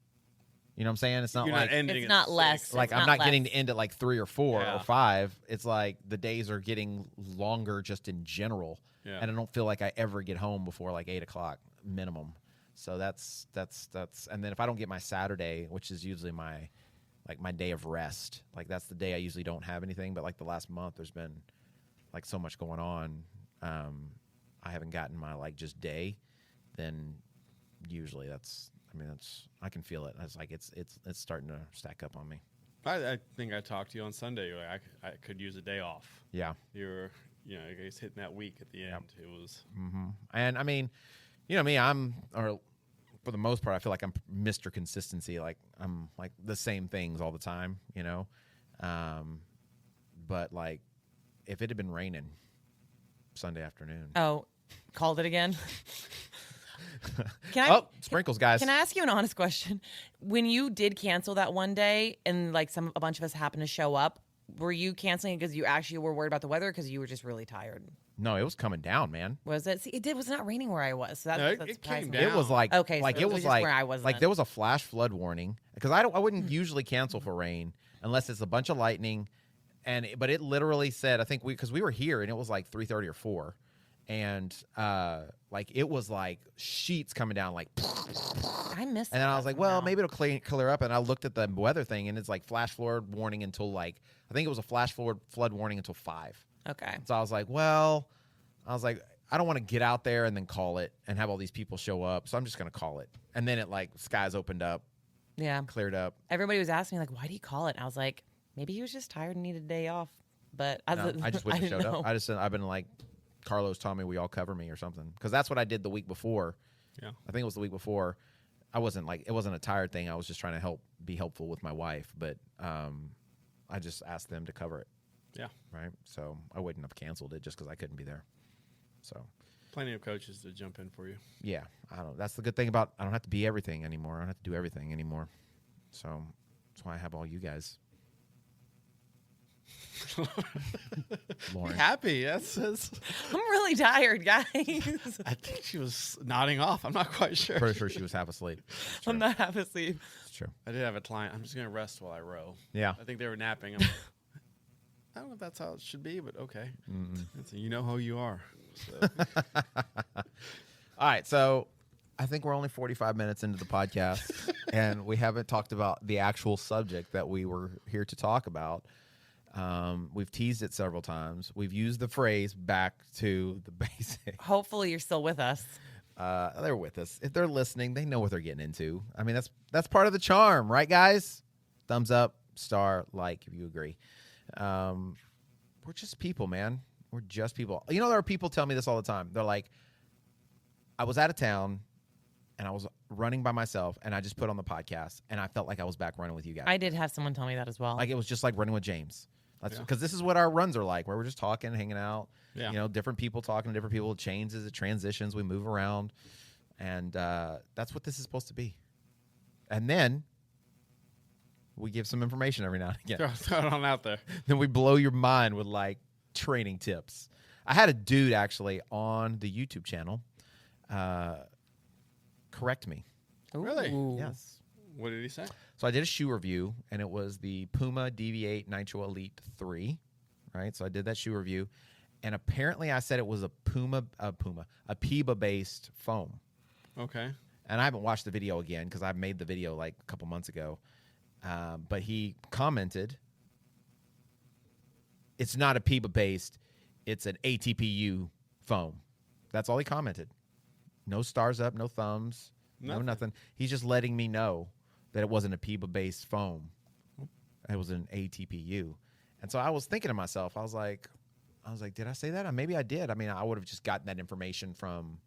You know what I'm saying? It's not You're like not ending It's at not 6. less. like It's I'm not not getting less. to end at like 3 or 4 Yeah. or 5. It's like the days are getting longer just in general, Yeah. and I don't feel like I ever get home before like 8 o'clock minimum. So that's and then if I don't get my Saturday, which is usually my day of rest, like that's the day I usually don't have anything. But like the last month, there's been like so much going on. I haven't gotten my like just day. Then usually that's I can feel it. It's like it's starting to stack up on me. I think I talked to you on Sunday. You're like, I could use a day off. Yeah. You're, I guess hitting that week at the end. It was. Mm-hmm. And I mean, me, for the most part, I feel like I'm Mr. Consistency. Like I'm like the same things all the time, But like, if it had been raining Sunday afternoon, Oh, called it again. Can I? sprinkles, guys. Can I ask you an honest question? When you did cancel that one day, and like a bunch of us happened to show up, were you canceling because you actually were worried about the weather, because you were just really tired? No, it was coming down, man. Was it? See, it was not raining where I was. So that, No, that it surprised came me. down. It was like Okay, like so it it was was just like where I was like then. there was a flash flood warning, because I wouldn't usually cancel for rain unless it's a bunch of lightning, but it literally said, I think because we were here and it was like 3:30 or 4, and like it was like sheets coming down like. I missed. And then I that was like, well, somehow. maybe it'll clear up. And I looked at the weather thing, and it's like flash flood warning until like, I think it was a flash flood warning until 5. Okay. So I was like, I don't want to get out there and then call it and have all these people show up. So I'm just going to call it. And then it like skies opened up, Yeah. cleared up. Everybody was asking me like, why do you call it? And I was like, maybe he was just tired and needed a day off. But No, I just wouldn't have didn't showed know. up. I've been like, Carlos told me we all cover me or something. Because that's what I did the week before. Yeah. I think it was the week before. It wasn't a tired thing. I was just trying to be helpful with my wife. But I just asked them to cover it. Yeah. Right. So I wouldn't have canceled it just because I couldn't be there. So Plenty of coaches to jump in for you. yeah, that's the good thing about, I don't have to be everything anymore. I don't have to do everything anymore. So that's why I have all you guys. Lauren. Happy. I'm really tired, guys. I think she was nodding off. I'm not quite sure. Pretty sure she was half asleep. It's true. I'm not half asleep. It's true. I did have a client. I'm just going to rest while I row. Yeah. I think they were napping. I'm like, I don't know if that's how it should be, but okay. You know who you are. So. All right. So I think we're only 45 minutes into the podcast, and we haven't talked about the actual subject that we were here to talk about. We've teased it several times. We've used the phrase back to the basics. Hopefully you're still with us. They're with us. If they're listening, they know what they're getting into. I mean, that's part of the charm, right, guys? Thumbs up, star, like, if you agree. We're just people, man. We're just people. There are people tell me this all the time. They're like, I was out of town, and I was running by myself, and I just put on the podcast, and I felt like I was back running with you guys. I did have someone tell me that as well. Like it was just like running with James. That's because this is what our runs are like, where we're just talking, hanging out. Yeah. Different people talking to different people. It changes, it transitions, we move around, and that's what this is supposed to be. And then we give some information every now and again. Throw it on out there. Then we blow your mind with like training tips. I had a dude actually on the YouTube channel correct me. Really? Ooh. Yes. What did he say? So I did a shoe review, and it was the Puma DV8 Nitro Elite 3, right? So I did that shoe review, and apparently I said it was a PIBA-based foam. Okay. And I haven't watched the video again because I made the video like a couple months ago. But he commented, it's not a PIBA-based, it's an ATPU foam. That's all he commented. No stars up, no thumbs, no nothing. He's just letting me know that it wasn't a PIBA-based foam. It was an ATPU. And so I was thinking to myself, I was like, did I say that? Maybe I did. I mean, I would have just gotten that information from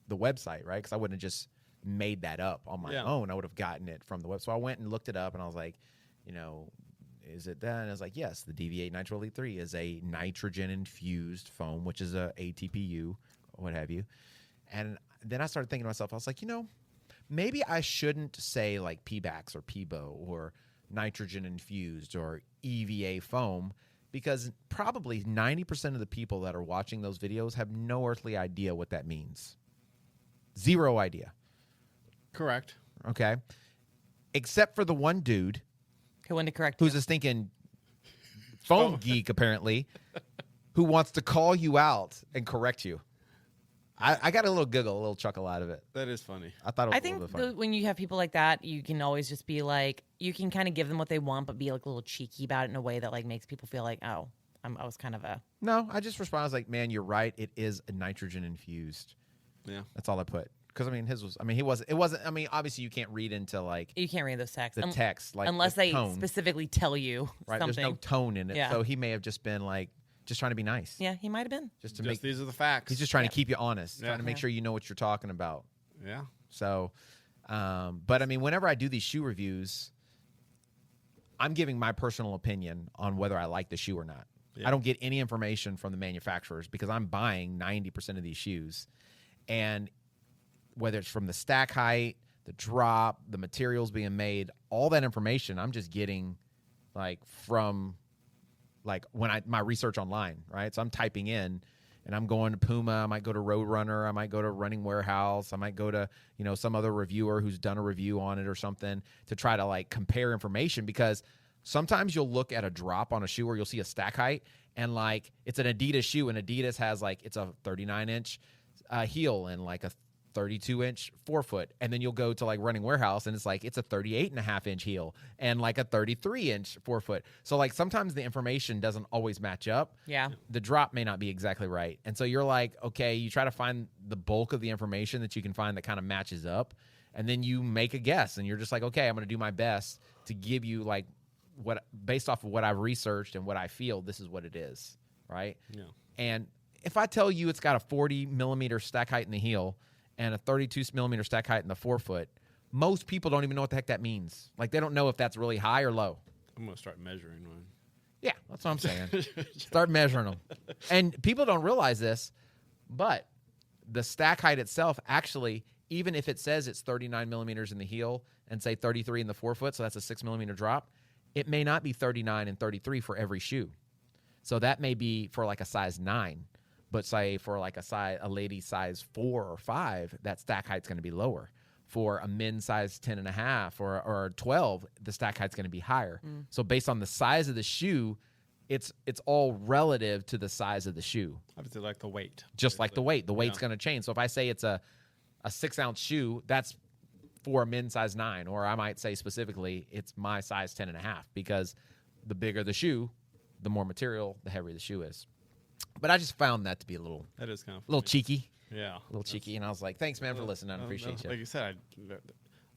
the website, right? Because I wouldn't have just made that up on my own. I would have gotten it from the web. So I went and looked it up, and I was like, is it that? And I was like, yes, the DV8 Nitro Elite 3 is a nitrogen-infused foam, which is a ATPU, what have you. And then I started thinking to myself, I was like, maybe I shouldn't say like PBAX or PIBO or nitrogen infused or EVA foam, because probably 90% of the people that are watching those videos have no earthly idea what that means. Zero idea. Correct. Okay. Except for the one dude Who wanted to correct who's you? a stinking foam geek, apparently, who wants to call you out and correct you. I got a little giggle, a little chuckle out of it. That is funny. I thought it was I a little think bit funny. when you have people like that, you can always just be like, you can kind of give them what they want, but be like a little cheeky about it in a way that like makes people feel like, oh, I was kind of a. No, I just responded, I was like, man, you're right. It is a nitrogen infused. Yeah. That's all I put. Because, I mean, his was, I mean, it wasn't, I mean, obviously you can't read into like You can't read those texts. the text, like unless the they tone, specifically tell you right? something. There's no tone in it. Yeah. So he may have just been like, just trying to be nice. Yeah, he might have been. Just to Just make, these are the facts. he's just trying to keep you honest, Yeah. trying to make sure you know what you're talking about. Yeah. So, but I mean, whenever I do these shoe reviews, I'm giving my personal opinion on whether I like the shoe or not. Yeah. I don't get any information from the manufacturers because I'm buying 90% of these shoes. And whether it's from the stack height, the drop, the materials being made, all that information I'm just getting like from like when my research online, right? So I'm typing in and I'm going to Puma, I might go to Roadrunner, I might go to Running Warehouse, I might go to, you know, some other reviewer who's done a review on it or something to try to like compare information, because sometimes you'll look at a drop on a shoe or you'll see a stack height and like it's an Adidas shoe and Adidas has like it's a 39-inch heel and like a 32-inch forefoot, and then you'll go to like Running Warehouse and it's like it's a 38.5-inch heel and like a 33-inch forefoot. So like sometimes the information doesn't always match up. Yeah. The drop may not be exactly right, and so you're like, okay, you try to find the bulk of the information that you can find that kind of matches up, and then you make a guess, and you're just like, okay, I'm going to do my best to give you like what, based off of what I've researched and what I feel, this is what it is, right? Yeah. And if I tell you it's got a 40 millimeter stack height in the heel and a 32 millimeter stack height in the forefoot, most people don't even know what the heck that means. Like, they don't know if that's really high or low. I'm going to start measuring one. Yeah, that's what I'm saying. Start measuring them. And people don't realize this, but the stack height itself, actually, even if it says it's 39 millimeters in the heel and say 33 in the forefoot, so that's a 6 millimeter drop, it may not be 39 and 33 for every shoe. So that may be for like a size 9. But say for like a lady size 4 or 5, that stack height's going to be lower. For a men's size 10.5 or 12, the stack height's going to be higher. So based on the size of the shoe, it's all relative to the size of the shoe. Obviously, like the weight. Just like the weight. The weight's Yeah. going to change. So if I say it's a 6-ounce shoe, that's for a men's size 9. Or I might say specifically it's my size 10.5, because the bigger the shoe, the more material, the heavier the shoe is. But I just found that to be a little That is kind of cheeky. Yeah. A little cheeky, and I was like, "Thanks, man, for listening. I appreciate you." Like you said,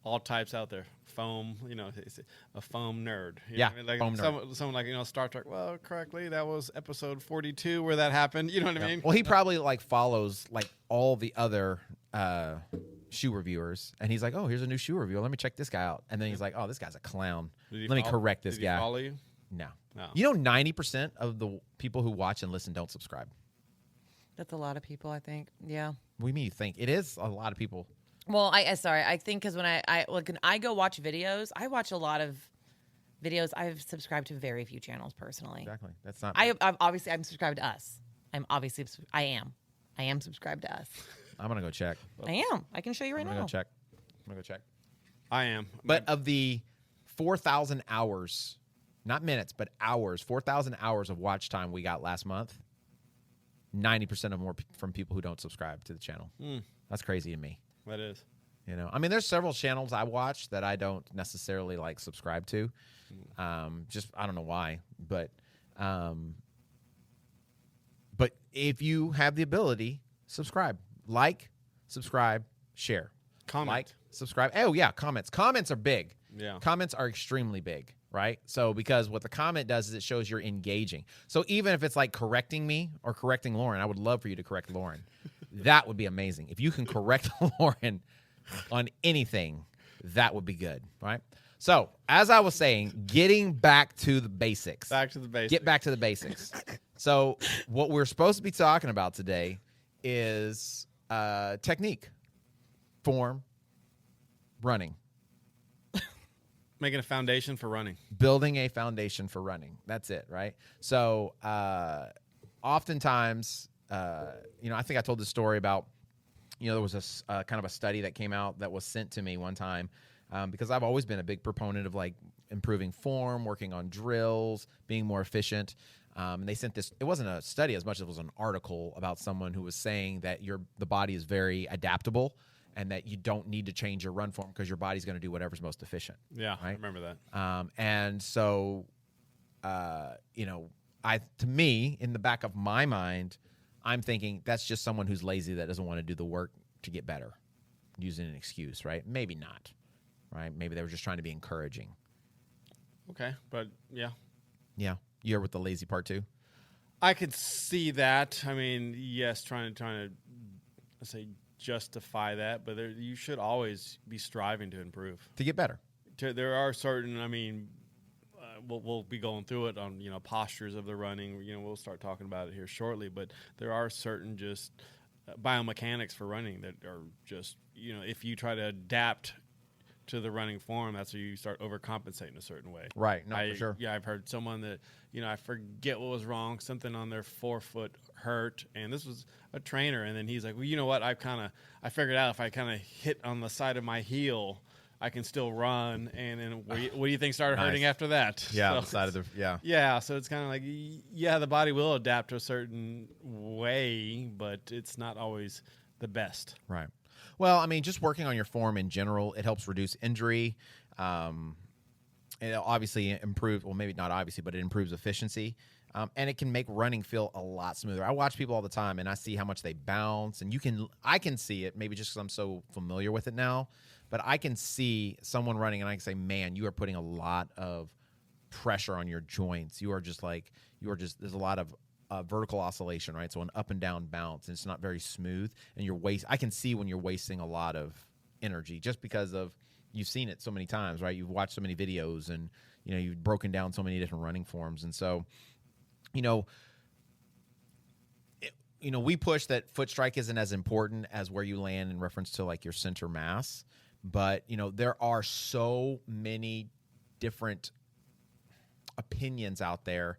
all types out there. Foam, you know, it's a foam nerd. You Yeah, know what I mean? Like foam nerd. someone like, you know, Star Trek. Well, correctly, that was episode 42 where that happened. You know what I mean? Well, he probably like follows like all the other shoe reviewers, and he's like, "Oh, here's a new shoe review. Let me check this guy out." And then he's like, "Oh, this guy's a clown. Did he Let me follow- correct this did he guy." follow you? No. No. You know, 90% of the people who watch and listen don't subscribe. That's a lot of people, I think. Yeah. What do you mean you think? It is a lot of people. Well, I think because when when I go watch videos, I watch a lot of videos. I've subscribed to very few channels personally. Exactly. That's not. I'm subscribed to us. I am subscribed to us. I'm gonna go check. I am. I can show you right I'm gonna now. go check. I'm gonna go check. I am. But of the 4,000 hours, not minutes, but hours, 4,000 hours of watch time we got last month, 90% of them were from people who don't subscribe to the channel. That's crazy to me. That is. You know, I mean, there's several channels I watch that I don't necessarily like subscribe to. Just I don't know why, but if you have the ability, subscribe, like, subscribe, share, Comment. like, subscribe. Oh yeah, comments. Comments are big. Yeah. Comments are extremely big, right? So because what the comment does is it shows you're engaging. So even if it's like correcting me or correcting Lauren, I would love for you to correct Lauren. That would be amazing. If you can correct Lauren on anything, that would be good, right? So as I was saying, getting back to the basics. Back to the basics. Get back to the basics. So what we're supposed to be talking about today is technique, form, running. Making a foundation for running. Building a foundation for running. That's it, right? So oftentimes, I think I told this story about, there was a kind of a study that came out that was sent to me one time because I've always been a big proponent of like improving form, working on drills, being more efficient. And they sent this. It wasn't a study as much as it was an article about someone who was saying that the body is very adaptable and that you don't need to change your run form because your body's going to do whatever's most efficient. Yeah, right? I remember that. And so, to me, in the back of my mind, I'm thinking that's just someone who's lazy that doesn't want to do the work to get better, using an excuse, right? Maybe not, right? Maybe they were just trying to be encouraging. Okay, but yeah. Yeah. You're with the lazy part too? I could see that. I mean, yes, trying to say justify that, but you should always be striving to improve. To get better. There are certain, we'll be going through it on, postures of the running. We'll start talking about it here shortly, but there are certain just biomechanics for running that are just, if you try to adapt to the running form, that's where you start overcompensating a certain way. Right. No, for sure. Yeah, I've heard someone that, I forget what was wrong. Something on their forefoot hurt, and this was a trainer. And then he's like, well, you know what? I figured out if I kind of hit on the side of my heel, I can still run. And then what do you think started hurting after that? Yeah, so the side of the Yeah, so it's kind of like, the body will adapt to a certain way, but it's not always the best. Right. Well, just working on your form in general, it helps reduce injury. It obviously improves, well, maybe not obviously, but it improves efficiency. And it can make running feel a lot smoother. I watch people all the time, and I see how much they bounce. And I can see it, maybe just because I'm so familiar with it now, but I can see someone running, and I can say, man, you are putting a lot of pressure on your joints. There's a lot of vertical oscillation, right? So an up and down bounce, and it's not very smooth. And I can see when you're wasting a lot of energy just because of, you've seen it so many times, right? You've watched so many videos, and, you've broken down so many different running forms. And so, we push that foot strike isn't as important as where you land in reference to like your center mass. But, there are so many different opinions out there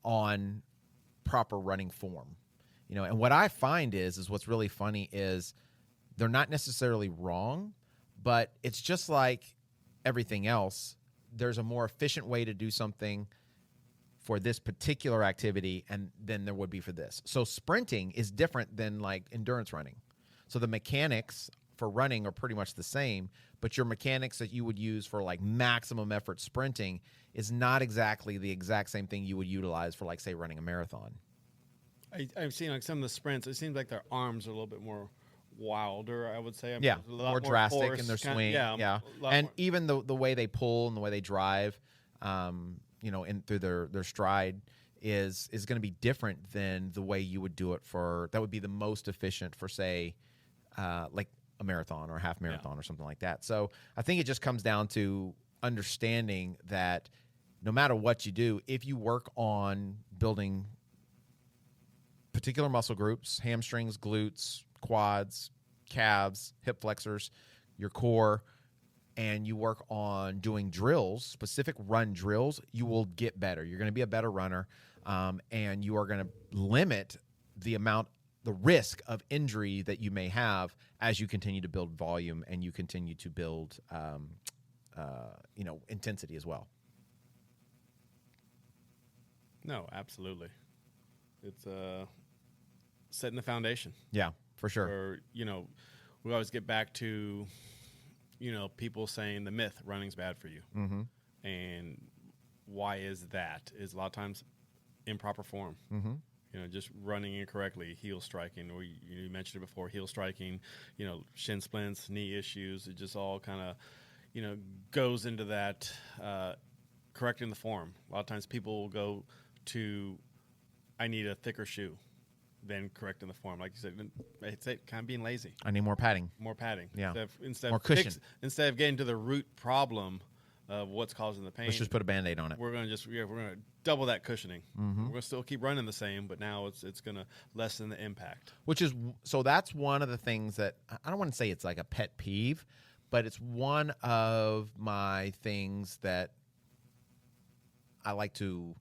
on proper running form, and what I find is what's really funny is they're not necessarily wrong, but it's just like everything else. There's a more efficient way to do something for this particular activity and than there would be for this. So sprinting is different than like endurance running. So the mechanics for running are pretty much the same, but your mechanics that you would use for like maximum effort sprinting is not exactly the exact same thing you would utilize for like, say, running a marathon. I've seen like some of the sprints, it seems like their arms are a little bit more wilder, I would say. Yeah, a lot more drastic force, in their swing. Yeah. And more. Even the way they pull and the way they drive, in through their stride is going to be different than the way you would do it that would be the most efficient for, say, like a marathon or a half marathon or something like that. So I think it just comes down to understanding that no matter what you do, if you work on building particular muscle groups, hamstrings, glutes, quads, calves, hip flexors, your core, and you work on doing drills, specific run drills, you will get better. You're going to be a better runner, and you are going to limit the risk of injury that you may have as you continue to build volume and you continue to build, intensity as well. No, absolutely. It's setting the foundation. Yeah, for sure. Or, we always get back to, people saying the myth, running's bad for you. Mm-hmm. And why is that? Is a lot of times improper form. Mm-hmm. Just running incorrectly, heel striking, or you mentioned it before, heel striking, shin splints, knee issues. It just all kind of, goes into that correcting the form. A lot of times people will go to, I need a thicker shoe, than correcting the form. Like you said, it's kind of being lazy. I need more padding. More padding. Yeah. Instead more of cushion. Instead of getting to the root problem of what's causing the pain. Let's just put a Band-Aid on it. We're going to double that cushioning. Mm-hmm. We're going to still keep running the same, but now it's going to lessen the impact. So that's one of the things that I don't want to say it's like a pet peeve, but it's one of my things that I like to.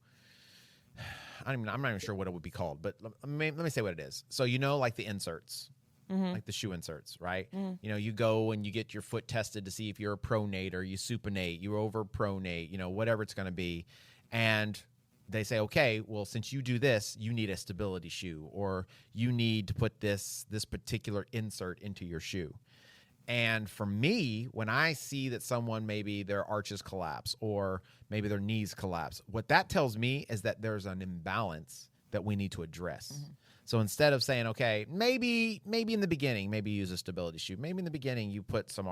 I'm not even sure what it would be called, but let me say what it is. So like the inserts, like the shoe inserts, right? You go and you get your foot tested to see if you're a pronate or you supinate, you overpronate, whatever it's going to be, and they say, okay, well, since you do this, you need a stability shoe, or you need to put this particular insert into your shoe. And for me, when I see that someone, maybe their arches collapse or maybe their knees collapse, what that tells me is that there's an imbalance that we need to address. So instead of saying, okay, maybe in the beginning, maybe use a stability shoe. Maybe in the beginning you put some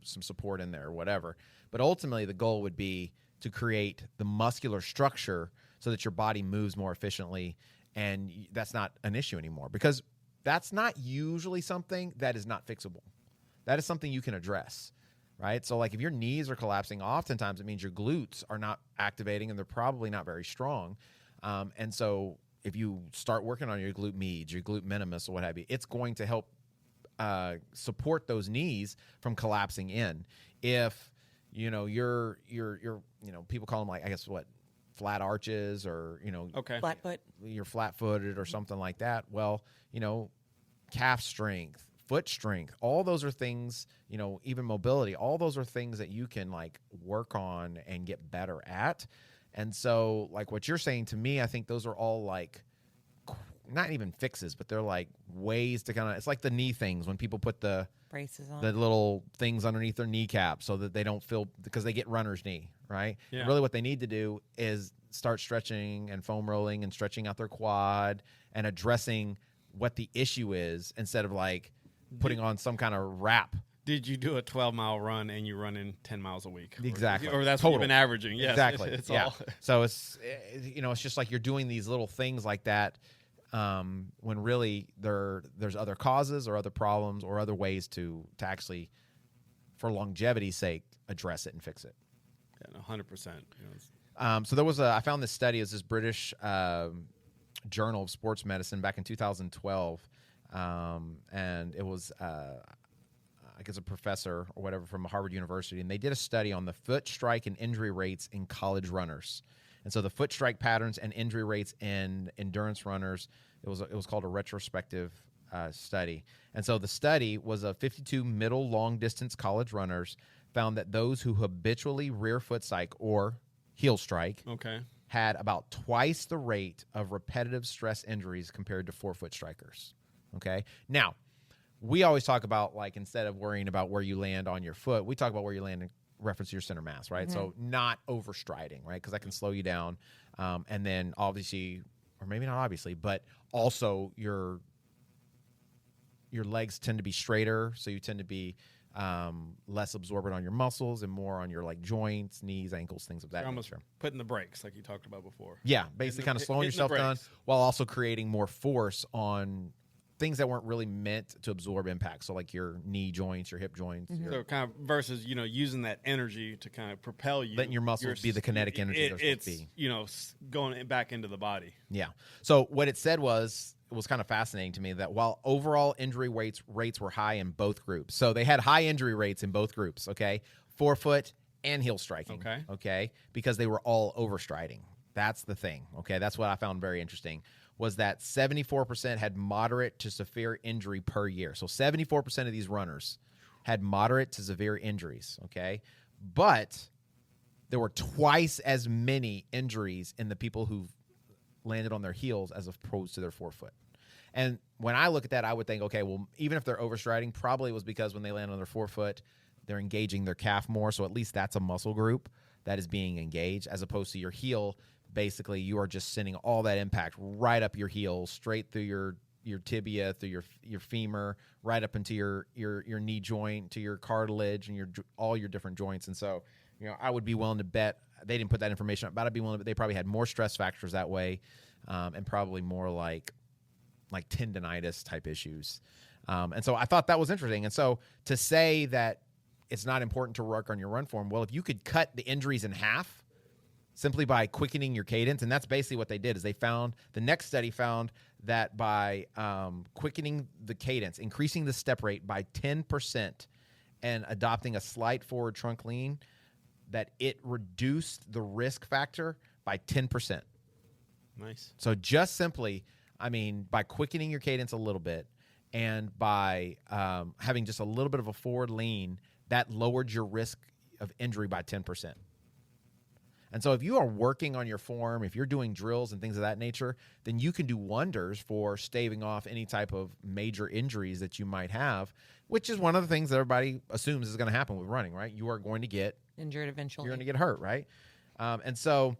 support in there or whatever. But ultimately the goal would be to create the muscular structure so that your body moves more efficiently, and that's not an issue anymore, because that's not usually something that is not fixable. That is something you can address, right? So like if your knees are collapsing, oftentimes it means your glutes are not activating and they're probably not very strong. And so if you start working on your glute medius, your glute minimus, or what have you, it's going to help support those knees from collapsing in. If you're people call them, like, I guess, what, flat arches, or flat foot, you're flat-footed or something like that. Well, calf strength, foot strength, all those are things, even mobility, all those are things that you can like work on and get better at. And so like what you're saying to me, I think those are all like not even fixes, but they're like ways to kind of, it's like the knee things when people put the braces on, the little things underneath their kneecap so that they don't feel, because they get runner's knee, right? Yeah. And really what they need to do is start stretching and foam rolling and stretching out their quad and addressing what the issue is, instead of like putting on some kind of wrap. Did you do a 12-mile run and you run in 10 miles a week? Exactly. Or that's Total. what you've been averaging. Yes, Exactly. It's yeah. all. So it's just like you're doing these little things like that, when really there's other causes or other problems or other ways to actually, for longevity's sake, address it and fix it. Yeah, 100%. So I found this study. It's this British Journal of Sports Medicine back in 2012, and it was I guess a professor or whatever from Harvard University, and they did a study on the foot strike and injury rates in college runners. And so the foot strike patterns and injury rates in endurance runners, it was called a retrospective study. And so the study was of 52 middle long distance college runners, found that those who habitually rear foot strike or heel strike had about twice the rate of repetitive stress injuries compared to forefoot strikers. Okay. Now, we always talk about, like, instead of worrying about where you land on your foot, we talk about where you land in reference to your center mass, right? So not overstriding, right? Because that can slow you down. And then obviously, or maybe not obviously, but also your legs tend to be straighter, so you tend to be less absorbent on your muscles and more on your like joints, knees, ankles, things of that nature. Putting the brakes, like you talked about before. Yeah, basically kind of slowing yourself down while also creating more force on things that weren't really meant to absorb impact. So like your knee joints, your hip joints. So kind of versus, using that energy to kind of propel you. Letting your muscles be the kinetic energy they're supposed to be. Going back into the body. Yeah. So what it said was, it was kind of fascinating to me that while overall injury rates were high in both groups. So they had high injury rates in both groups, okay? Forefoot and heel striking, okay? Because they were all overstriding. That's the thing, okay? That's what I found very interesting, was that 74% had moderate to severe injury per year. So 74% of these runners had moderate to severe injuries, okay? But there were twice as many injuries in the people who landed on their heels as opposed to their forefoot. And when I look at that, I would think, okay, well, even if they're overstriding, probably it was because when they land on their forefoot, they're engaging their calf more. So at least that's a muscle group that is being engaged, as opposed to your heel. Basically, you are just sending all that impact right up your heel, straight through your tibia, through your femur, right up into your knee joint, to your cartilage and all your different joints. And so, I would be willing to bet, they didn't put that information up, but I'd be willing to bet they probably had more stress factors that way, and probably more like tendinitis type issues. And so I thought that was interesting. And so to say that it's not important to work on your run form, well, if you could cut the injuries in half simply by quickening your cadence, and that's basically what they did, is the next study found that by quickening the cadence, increasing the step rate by 10%, and adopting a slight forward trunk lean, that it reduced the risk factor by 10%. Nice. So just simply, by quickening your cadence a little bit and by having just a little bit of a forward lean, that lowered your risk of injury by 10%. And so if you are working on your form, if you're doing drills and things of that nature, then you can do wonders for staving off any type of major injuries that you might have, which is one of the things that everybody assumes is going to happen with running, right? You are going to get injured eventually. You're going to get hurt, right? And so,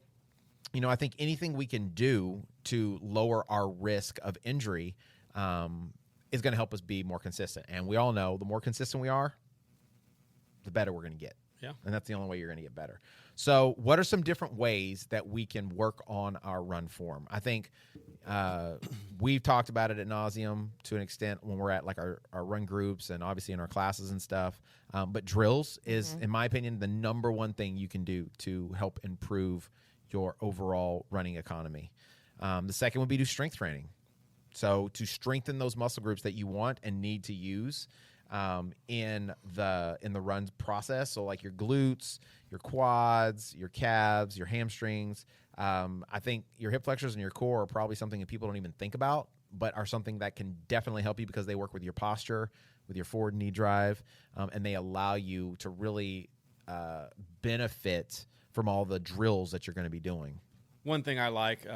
I think anything we can do to lower our risk of injury is going to help us be more consistent. And we all know the more consistent we are, the better we're going to get. Yeah. And that's the only way you're going to get better. So what are some different ways that we can work on our run form? I think we've talked about it ad nauseum to an extent when we're at like our run groups and obviously in our classes and stuff. But drills is, in my opinion, the number one thing you can do to help improve your overall running economy. The second would be do strength training. So to strengthen those muscle groups that you want and need to use in the run process. So like your glutes, your quads, your calves, your hamstrings. I think your hip flexors and your core are probably something that people don't even think about, but are something that can definitely help you because they work with your posture, with your forward knee drive, and they allow you to really benefit from all the drills that you're going to be doing. One thing I like,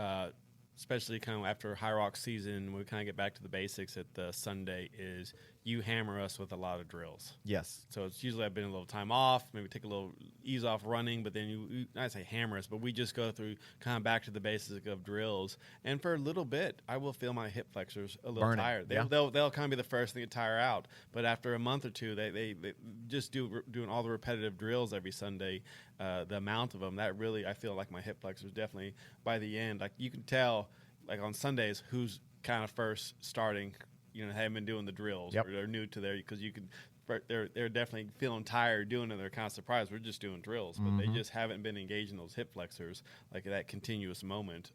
especially kind of after High Rock season, we kind of get back to the basics at the Sunday, is you hammer us with a lot of drills. Yes. So it's usually I've been a little time off, maybe take a little ease off running, but then you I say hammer us, but we just go through kind of back to the basics of drills. And for a little bit, I will feel my hip flexors a little tired. They'll kind of be the first thing to tire out. But after a month or two, they just doing all the repetitive drills every Sunday, the amount of them, that really, I feel like my hip flexors definitely by the end, like you can tell, like on Sundays, who's kind of first starting, haven't been doing the drills, or they're new to there, because you can, they're definitely feeling tired doing it. They're kind of surprised we're just doing drills, but they just haven't been engaging those hip flexors, like that continuous moment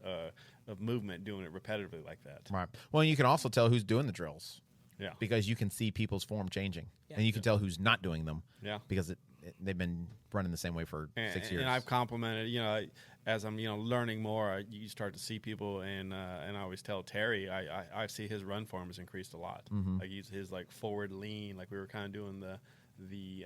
of movement, doing it repetitively like that. Right. Well, you can also tell who's doing the drills. Yeah. Because you can see people's form changing, and you can tell who's not doing them. Yeah. Because they've been running the same way for 6 years. And I've complimented, as I'm, learning more, you start to see people, and I always tell Terry, I see his run form has increased a lot. Like his like forward lean, like we were kind of doing the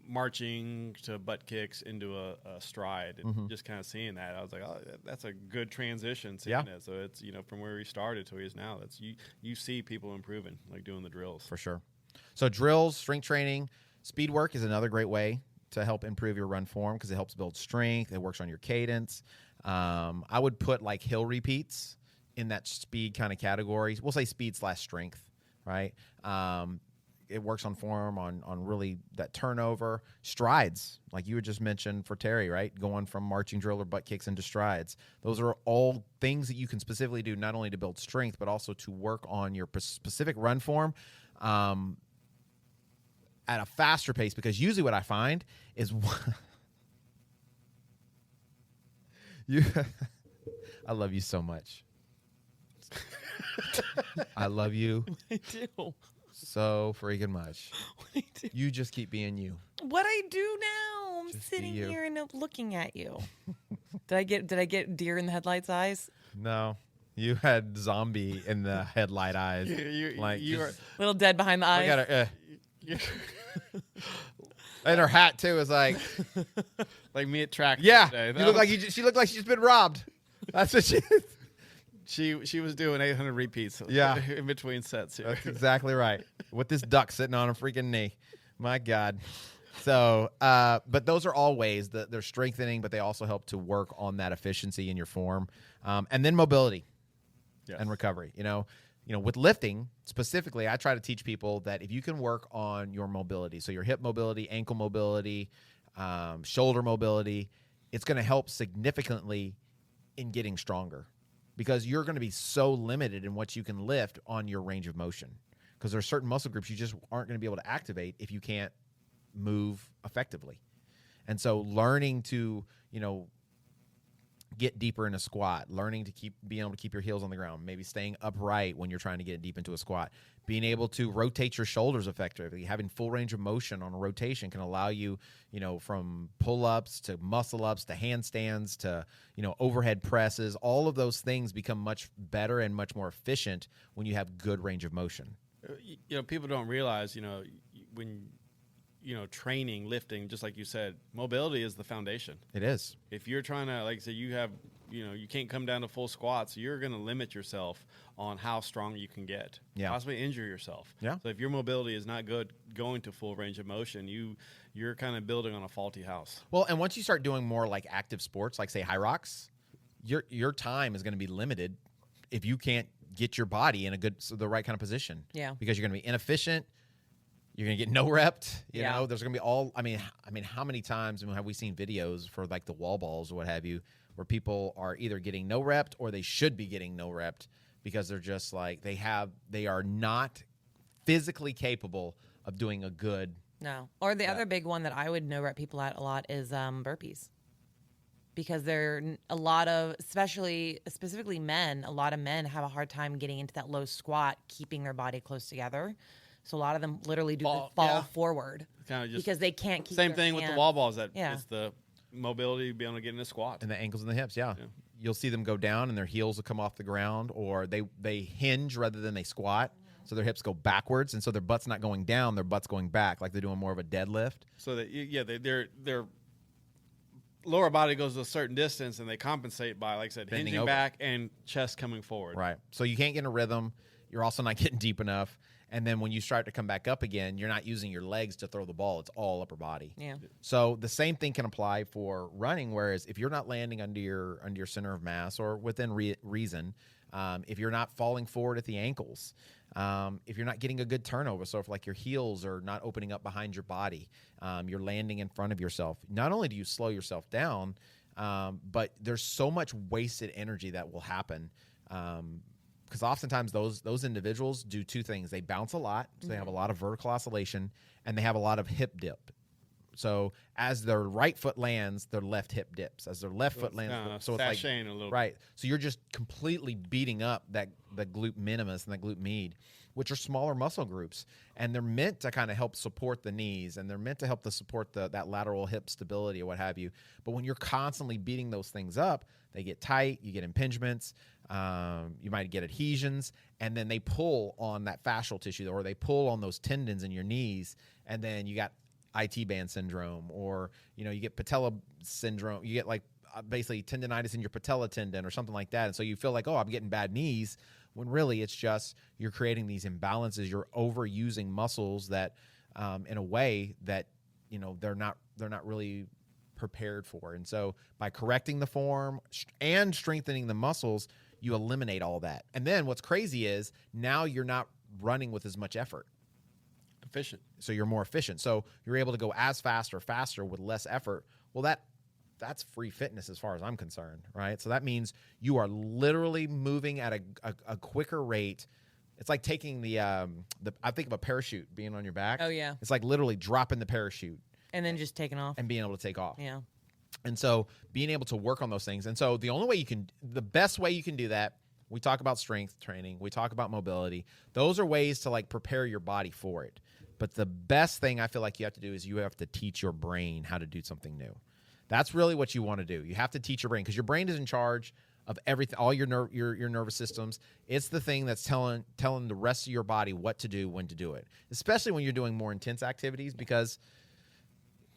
marching to butt kicks into a stride, and just kind of seeing that, I was like, oh, that's a good transition. Seeing it, so it's from where he started to where he is now. That's you see people improving, like doing the drills for sure. So drills, strength training, speed work is another great way to help improve your run form because it helps build strength. It works on your cadence. I would put like hill repeats in that speed kind of category. We'll say speed / strength, right? It works on form, on really that turnover. Strides, like you had just mentioned for Terry, right? Going from marching drill or butt kicks into strides. Those are all things that you can specifically do not only to build strength, but also to work on your specific run form at a faster pace, because usually what I find is I love you so much. I love you. I do. So freaking much. You just keep being you. What I do now, I'm just sitting here and looking at you. Did I get deer in the headlights eyes? No. You had zombie in the headlight eyes. You are a little dead behind the eyes. Look at her. And her hat too is like like me at track. Yeah, today. you look like she looked like she's been robbed. That's what she is. She was doing 800 repeats. Yeah. In between sets here. That's exactly right. With this duck sitting on a freaking knee. My God. So, but those are all ways that they're strengthening, but they also help to work on that efficiency in your form, and then mobility and recovery. With lifting specifically, I try to teach people that if you can work on your mobility, so your hip mobility, ankle mobility, shoulder mobility, it's going to help significantly in getting stronger, because you're going to be so limited in what you can lift on your range of motion, because there are certain muscle groups you just aren't going to be able to activate if you can't move effectively. And so learning to, get deeper in a squat, learning to being able to keep your heels on the ground, maybe staying upright when you're trying to get deep into a squat, being able to rotate your shoulders effectively, having full range of motion on a rotation can allow you, from pull-ups to muscle-ups to handstands to, overhead presses. All of those things become much better and much more efficient when you have good range of motion. People don't realize, when training, lifting, just like you said, mobility is the foundation. It is. If you're trying to, like I said, you can't come down to full squats, you're going to limit yourself on how strong you can get. Yeah. Possibly injure yourself. Yeah. So if your mobility is not good going to full range of motion, you're kind of building on a faulty house. Well, and once you start doing more like active sports, like say high rocks, your time is going to be limited if you can't get your body in the right kind of position. Yeah. Because you're going to be inefficient. You're going to get no repped. You Yeah. know, there's going to be how many times have we seen videos for like the wall balls or what have you, where people are either getting no repped or they should be getting no repped because they're just like, they are not physically capable of doing a good. No. Or the other big one that I would no rep people at a lot is burpees. Because they're a lot of, specifically men, a lot of men have a hard time getting into that low squat, keeping their body close together. So a lot of them literally do fall forward Kind of just because they can't keep same their thing with the hands. wall balls. It's Yeah. the mobility to be able to get in a squat. And the ankles and the hips, yeah. You'll see them go down and their heels will come off the ground, or they hinge rather than they squat. So their hips go backwards, and so their butt's not going down, their butt's going back, like they're doing more of a deadlift. So that their lower body goes a certain distance, and they compensate by, like I said, Bending hinging over. back and chest coming forward. Right. So you can't get in a rhythm. You're also not getting deep enough. And then when you start to come back up again, you're not using your legs to throw the ball. It's all upper body. Yeah. So the same thing can apply for running, whereas if you're not landing under your center of mass or within reason, if you're not falling forward at the ankles, if you're not getting a good turnover, so if like your heels are not opening up behind your body, you're landing in front of yourself, not only do you slow yourself down, but there's so much wasted energy that will happen. Because oftentimes those individuals do two things. They bounce a lot, so they have a lot of vertical oscillation, and they have a lot of hip dip. So as their right foot lands, their left hip dips. As their left foot lands, so it's like sashaying a little right. So you're just completely beating up the glute minimus and the glute med, which are smaller muscle groups, and they're meant to kind of help support the knees, and they're meant to help to support that lateral hip stability or what have you. But when you're constantly beating those things up, they get tight. You get impingements. You might get adhesions, and then they pull on that fascial tissue, or they pull on those tendons in your knees, and then you got IT band syndrome, or you get patella syndrome. You get like basically tendonitis in your patella tendon or something like that, and so you feel like, oh, I'm getting bad knees, when really it's just you're creating these imbalances. You're overusing muscles that, in a way that they're not really prepared for. And so by correcting the form and strengthening the muscles, you eliminate all that. And then what's crazy is now you're not running with as much effort. efficient. So you're more efficient. So you're able to go as fast or faster with less effort. Well, that's free fitness as far as I'm concerned, right? So that means you are literally moving at a quicker rate. It's like taking I think of a parachute being on your back. Oh, yeah. It's like literally dropping the parachute And then just taking off. and being able to take off. Yeah. And so being able to work on those things. And so the best way you can do that, we talk about strength training, we talk about mobility. Those are ways to like prepare your body for it. But the best thing I feel like you have to do is you have to teach your brain how to do something new. That's really what you want to do. You have to teach your brain, because your brain is in charge of everything, all your nervous systems. It's the thing that's telling the rest of your body what to do, when to do it, especially when you're doing more intense activities, because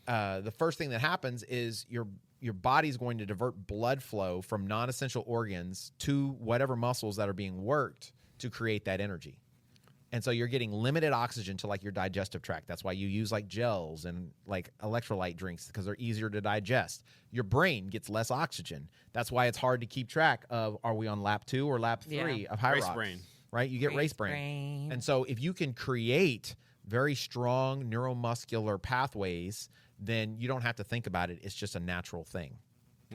the first thing that happens is your body's going to divert blood flow from non-essential organs to whatever muscles that are being worked to create that energy. And so you're getting limited oxygen to like your digestive tract. That's why you use like gels and like electrolyte drinks, because they're easier to digest. Your brain gets less oxygen. That's why it's hard to keep track of, are we on lap 2 or lap 3 of high Race rocks, brain. right? You get race brain. And so if you can create very strong neuromuscular pathways, then you don't have to think about it. It's just a natural thing.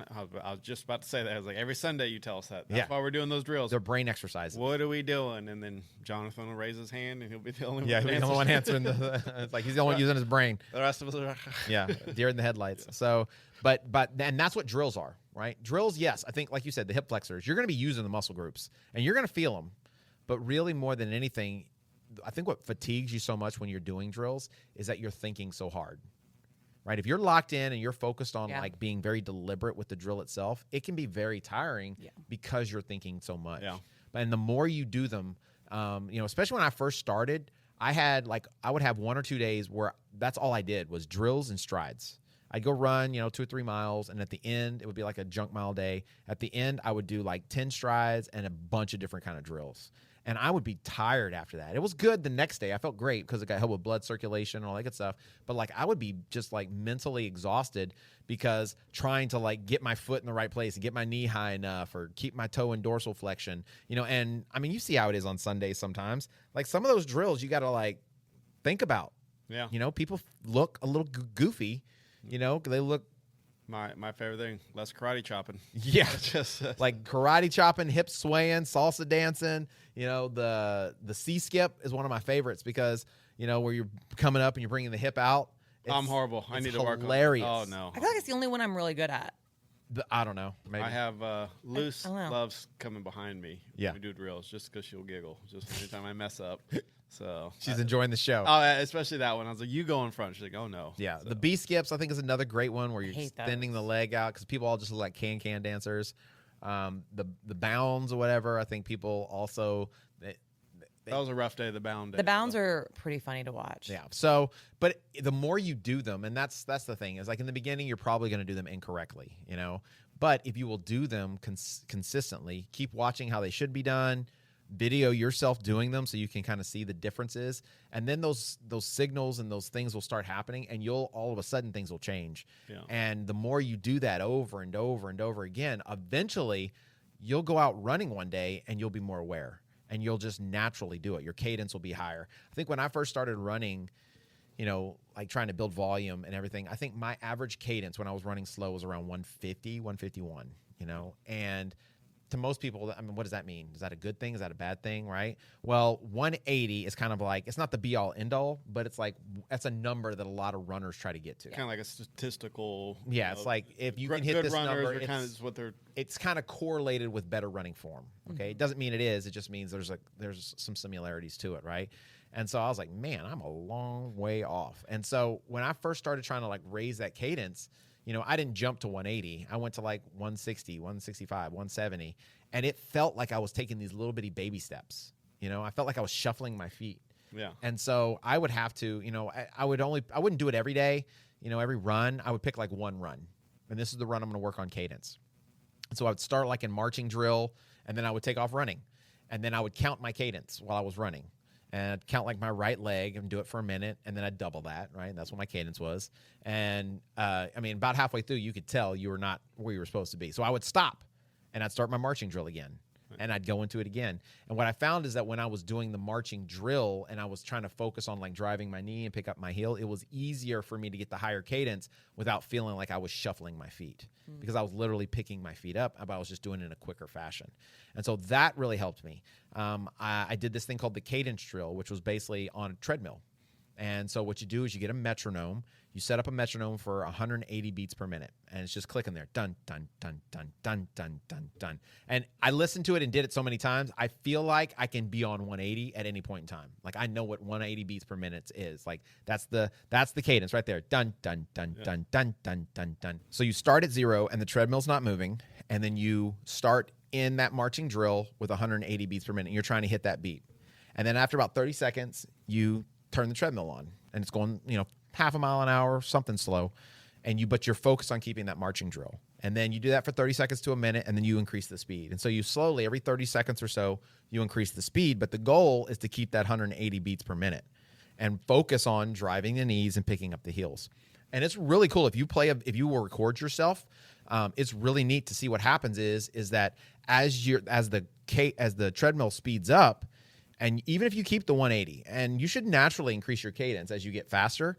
I was just about to say that. I was like, every Sunday you tell us that. That's Yeah. why we're doing those drills. They're brain exercises. What are we doing? And then Jonathan will raise his hand, and he'll be the only Yeah, one. he's the only one answering it's like he's the only one using his brain. The rest of us are. Yeah, deer in the headlights. So, but and that's what drills are, right? Drills, yes, I think like you said, the hip flexors. You're going to be using the muscle groups, and you're going to feel them. But really, more than anything, I think what fatigues you so much when you're doing drills is that you're thinking so hard. Right? If you're locked in and you're focused on like being very deliberate with the drill itself, it can be very tiring because you're thinking so much. Yeah. And the more you do them, especially when I first started, I would have 1 or 2 days where that's all I did was drills and strides. I'd go run, 2 or 3 miles, and at the end, it would be like a junk mile day. At the end, I would do like 10 strides and a bunch of different kind of drills. And I would be tired after that. It was good the next day. I felt great because it got help with blood circulation and all that good stuff. But like I would be just like mentally exhausted because trying to like get my foot in the right place and get my knee high enough or keep my toe in dorsal flexion, and I mean, you see how it is on Sundays sometimes. Like some of those drills you got to like think about. Yeah. People look a little goofy, they look. My favorite thing, less karate chopping. Yeah, just like karate chopping, hips swaying, salsa dancing. The C skip is one of my favorites because where you're coming up and you're bringing the hip out. I'm horrible. I need to work on it. Hilarious. Oh no, I feel like it's the only one I'm really good at. I don't know. Maybe I have Luce I don't know. loves coming behind me. Yeah. when we do drills just because she'll giggle just anytime I mess up. So she's enjoying the show. Especially that one. I was like, "You go in front." She's like, "Oh no." Yeah, So. the B skips I think is another great one where you're hate extending those. the leg out because people all just look like can dancers. The bounds or whatever. I think people also. That was a rough day. The bound day. The bounds are pretty funny to watch. Yeah. So, but the more you do them, and that's the thing is like in the beginning you're probably going to do them incorrectly, But if you will do them consistently, keep watching how they should be done. Video yourself doing them so you can kind of see the differences, and then those signals and those things will start happening, and all of a sudden things will change. Yeah. And the more you do that over and over and over again, eventually you'll go out running one day and you'll be more aware, and you'll just naturally do it. Your cadence will be higher. I think when I first started running, like trying to build volume and everything, I think my average cadence when I was running slow was around 150, 151. And to most people, I mean, what does that mean? Is that a good thing? Is that a bad thing, right? Well, 180 is kind of like, it's not the be-all, end-all, but it's like, that's a number that a lot of runners try to get to. kind of like a statistical. Yeah, it's like if you can hit good this runners number, are kind of what they're. it's kind of correlated with better running form, okay? It doesn't mean it is. It just means there's some similarities to it, right? And so I was like, man, I'm a long way off. And so when I first started trying to like raise that cadence, I didn't jump to 180. I went to like 160, 165, 170. And it felt like I was taking these little bitty baby steps. I felt like I was shuffling my feet. Yeah. And so I would have to, I wouldn't do it every day. Every run, I would pick like one run. And this is the run I'm going to work on cadence. And so I would start like in marching drill, and then I would take off running. And then I would count my cadence while I was running. And I'd count like my right leg and do it for a minute, and then I'd double that, right? And that's what my cadence was. And about halfway through, you could tell you were not where you were supposed to be. So I would stop, and I'd start my marching drill again, and I'd go into it again. And what I found is that when I was doing the marching drill and I was trying to focus on like driving my knee and pick up my heel, it was easier for me to get the higher cadence without feeling like I was shuffling my feet because I was literally picking my feet up, but I was just doing it in a quicker fashion. And so that really helped me. I did this thing called the cadence drill, which was basically on a treadmill. And so what you do is you get a metronome. You set up a metronome for 180 beats per minute, and it's just clicking there. Dun, dun, dun, dun, dun, dun, dun, dun. And I listened to it and did it so many times, I feel like I can be on 180 at any point in time. Like I know what 180 beats per minute is. Like that's the cadence right there. Dun, dun, dun, dun, dun, dun, dun, dun. So you start at 0 and the treadmill's not moving, and then you start in that marching drill with 180 beats per minute. And you're trying to hit that beat. And then after about 30 seconds, you turn the treadmill on, and it's going, half a mile an hour, something slow, but you're focused on keeping that marching drill. And then you do that for 30 seconds to a minute, and then you increase the speed. And so you slowly, every 30 seconds or so, you increase the speed, but the goal is to keep that 180 beats per minute and focus on driving the knees and picking up the heels. And it's really cool. If you will record yourself, it's really neat to see what happens is that as the treadmill speeds up, and even if you keep the 180, and you should naturally increase your cadence as you get faster.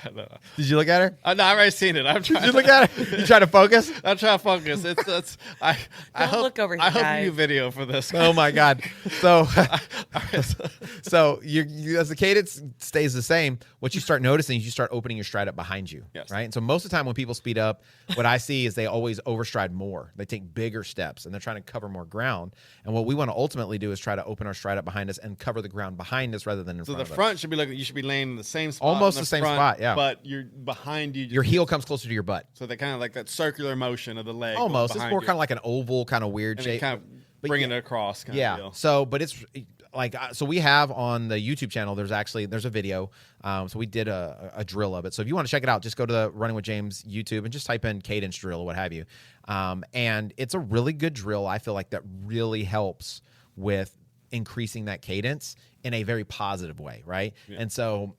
Did you look at her? No, I've already seen it. I'm trying. Did you look at her? You trying to focus? I'm trying to focus. I hope, look over here, I hope guys. you video for this. Oh my God! So you as the cadence stays the same, what you start noticing is you start opening your stride up behind you, Yes. right? And so most of the time when people speed up, what I see is they always overstride more. They take bigger steps and they're trying to cover more ground. And what we want to ultimately do is try to open our stride up behind us and cover the ground behind us rather than in So front the of front us. should be looking. You should be laying in the same spot. Almost in the same front, spot, yeah. But you're behind you. Your heel comes closer to your butt. So they kind of like that circular motion of the leg. goes Almost. It's behind more you, kind of like an oval, kind of weird and then shape. kind of But bringing yeah. it across. Kind Yeah. Of deal. So, but it's like, so we have on the YouTube channel, there's a video. So we did a drill of it. So if you want to check it out, just go to the Running with James YouTube and just type in cadence drill or what have you. And it's a really good drill. I feel like that really helps with increasing that cadence in a very positive way. Right. Yeah. And so,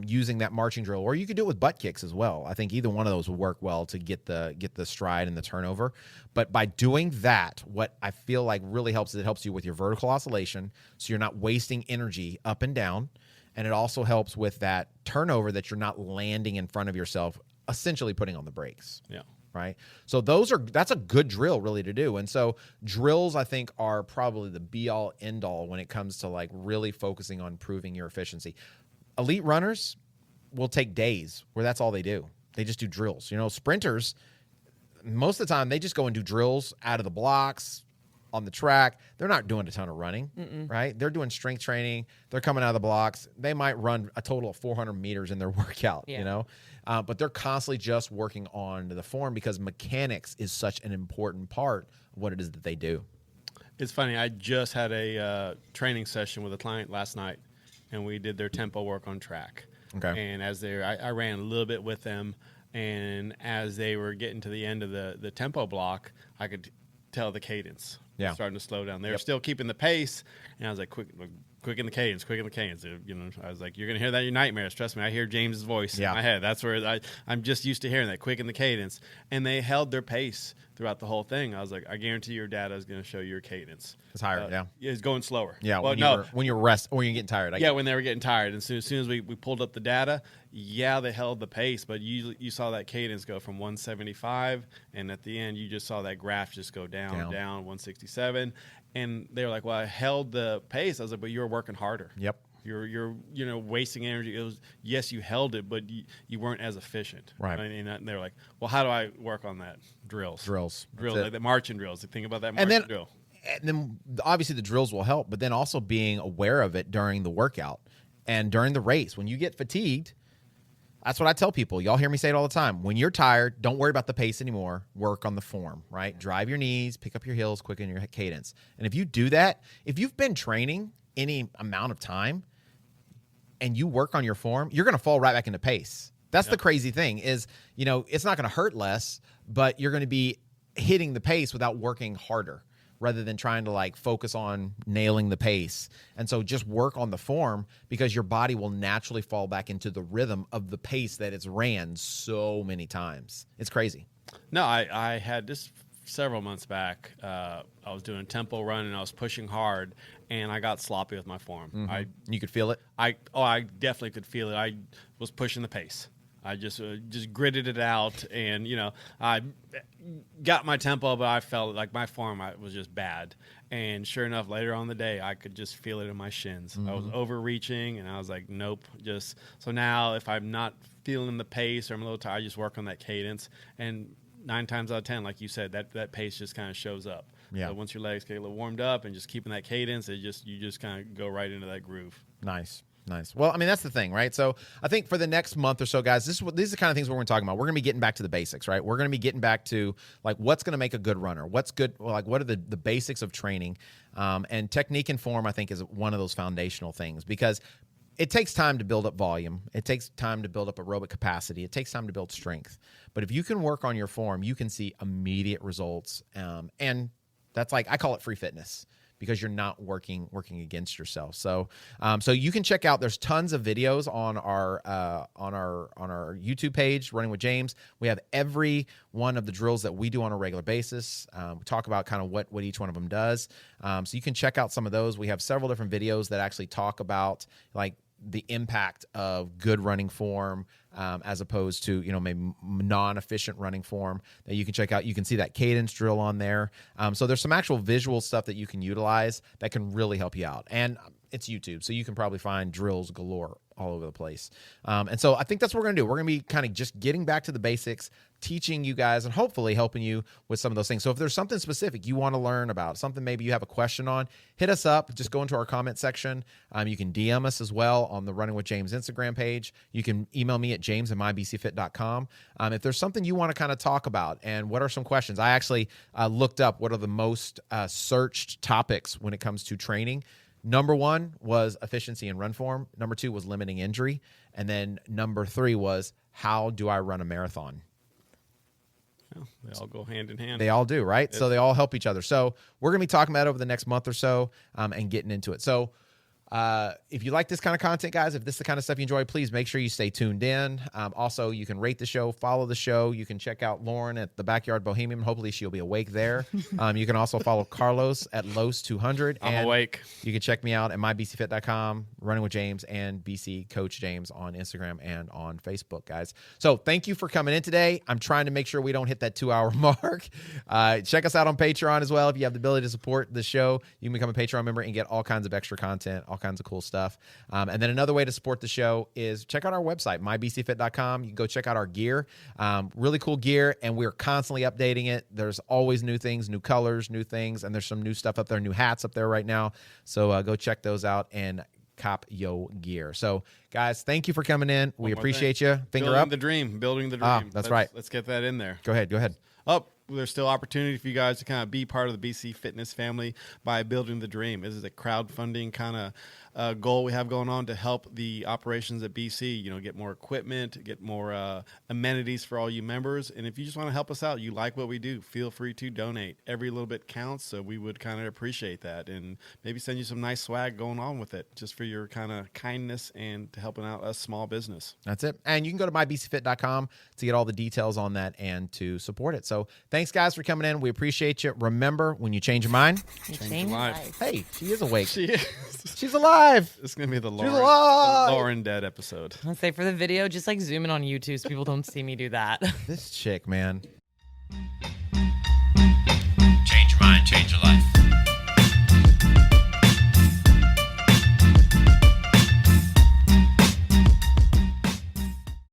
using that marching drill, or you could do it with butt kicks as well. I think either one of those would work well to get the stride and the turnover. But by doing that, what I feel like really helps is it helps you with your vertical oscillation, so you're not wasting energy up and down, and it also helps with that turnover that you're not landing in front of yourself, essentially putting on the brakes. Yeah. Right. So that's a good drill really to do. And so drills, I think, are probably the be all end all when it comes to like really focusing on improving your efficiency. Elite runners will take days where that's all they do. They just do drills. Sprinters, most of the time, they just go and do drills out of the blocks on the track. They're not doing a ton of running, right? They're doing strength training. They're coming out of the blocks. They might run a total of 400 meters in their workout, but they're constantly just working on the form because mechanics is such an important part of what it is that they do. It's funny. I just had a training session with a client last night, and we did their tempo work on track. Okay. And I ran a little bit with them, and as they were getting to the end of the tempo block, I could tell the cadence starting to slow down. They were still keeping the pace, and I was like, quicken the cadence. I was like, you're gonna hear that in your nightmares. Trust me, I hear James's voice in my head. That's where I'm just used to hearing that, quicken the cadence. And they held their pace throughout the whole thing. I was like, I guarantee your data is going to show your cadence. It's higher, It's going slower. Yeah, well, when you're rest or you're getting tired. When they were getting tired. And as soon as we pulled up the data, they held the pace, but you saw that cadence go from 175, and at the end, you just saw that graph just go down, 167. And they were like, well, I held the pace. I was like, but you were working harder. Yep. You're wasting energy. It was, yes, you held it, but you weren't as efficient. Right. And they were like, well, how do I work on that? Drills, like the marching drills. Think about that marching drill. And then obviously the drills will help, but then also being aware of it during the workout and during the race. When you get fatigued, that's what I tell people. Y'all hear me say it all the time. When you're tired, don't worry about the pace anymore. Work on the form, right? Drive your knees, pick up your heels, quicken your cadence. And if you do that, if you've been training any amount of time and you work on your form, you're going to fall right back into pace. That's the crazy thing is, it's not going to hurt less, but you're going to be hitting the pace without working harder rather than trying to focus on nailing the pace. And so just work on the form because your body will naturally fall back into the rhythm of the pace that it's ran so many times. It's crazy. No, I had this several months back. I was doing a tempo run and I was pushing hard, and I got sloppy with my form. Mm-hmm. You could feel it? I definitely could feel it. I was pushing the pace. I just gritted it out, and I got my tempo, but I felt like my form was just bad. And sure enough, later on in the day, I could just feel it in my shins. I was overreaching, and I was like, nope. So now, if I'm not feeling the pace or I'm a little tired, I just work on that cadence. And 9 times out of 10, like you said, that pace just kind of shows up. Yeah. So once your legs get a little warmed up and just keeping that cadence, you just kind of go right into that groove. Nice. Well, that's the thing, right? So I think for the next month or so, guys, these are the kind of things we're going to talk about. We're going to be getting back to the basics, right? We're going to be getting back to what's going to make a good runner. What's good? What are the basics of training? And technique and form, I think, is one of those foundational things because it takes time to build up volume. It takes time to build up aerobic capacity. It takes time to build strength. But if you can work on your form, you can see immediate results. And that's I call it free fitness, because you're not working against yourself. So you can check out. There's tons of videos on our YouTube page, Running with James. We have every one of the drills that we do on a regular basis. We talk about kind of what each one of them does. So you can check out some of those. We have several different videos that actually talk about the impact of good running form, as opposed to, maybe non-efficient running form that you can check out. You can see that cadence drill on there. So there's some actual visual stuff that you can utilize that can really help you out. And it's YouTube, so you can probably find drills galore all over the place. And so I think that's what we're going to do. We're going to be kind of just getting back to the basics, teaching you guys, and hopefully helping you with some of those things. So if there's something specific you want to learn about, something maybe you have a question on, hit us up. Just go into our comment section. You can DM us as well on the Running with James Instagram page. You can email me at james@mybcfit.com. If there's something you want to kind of talk about and what are some questions, I actually looked up what are the most searched topics when it comes to training. Number 1 was efficiency and run form. Number 2 was limiting injury. And then number 3 was, how do I run a marathon? Well, they all go hand in hand. They all do, right? So they all help each other. So we're going to be talking about it over the next month or so and getting into it. So if you like this kind of content, guys, if this is the kind of stuff you enjoy, please make sure you stay tuned in. Also, you can rate the show, follow the show. You can check out Lauren at the Backyard Bohemian. Hopefully, she'll be awake there. You can also follow Carlos at Los200. I'm awake. You can check me out at mybcfit.com, Running with James, and BC Coach James on Instagram and on Facebook, guys. So thank you for coming in today. I'm trying to make sure we don't hit that 2-hour mark. Check us out on Patreon as well. If you have the ability to support the show, you can become a Patreon member and get all kinds of extra content, all kinds of cool stuff. And then another way to support the show is check out our website, mybcfit.com. You can go check out our gear. Really cool gear, and we're constantly updating it. There's always new things, new colors, new things, and there's some new stuff up there, new hats up there right now. So go check those out and cop yo gear. So, guys, thank you for coming in. We appreciate you. Finger building up. Building the dream. That's right. Let's get that in there. Go ahead. Oh, there's still opportunity for you guys to kind of be part of the BC Fitness family by building the dream. This is a crowdfunding kind of goal we have going on to help the operations at BC, get more equipment, get more amenities for all you members. And if you just want to help us out, you like what we do, feel free to donate. Every little bit counts, so we would kind of appreciate that. And maybe send you some nice swag going on with it, just for your kind of kindness and to helping out a small business. That's it. And you can go to mybcfit.com to get all the details on that and to support it. So thanks, guys, for coming in. We appreciate you. Remember, when you change your mind, You change life. life. hey, she is awake. She is. She's alive. It's going to be the alive. Lauren Dead episode. Let's say for the video, just like zoom in on YouTube so people don't see me do that. This chick, man.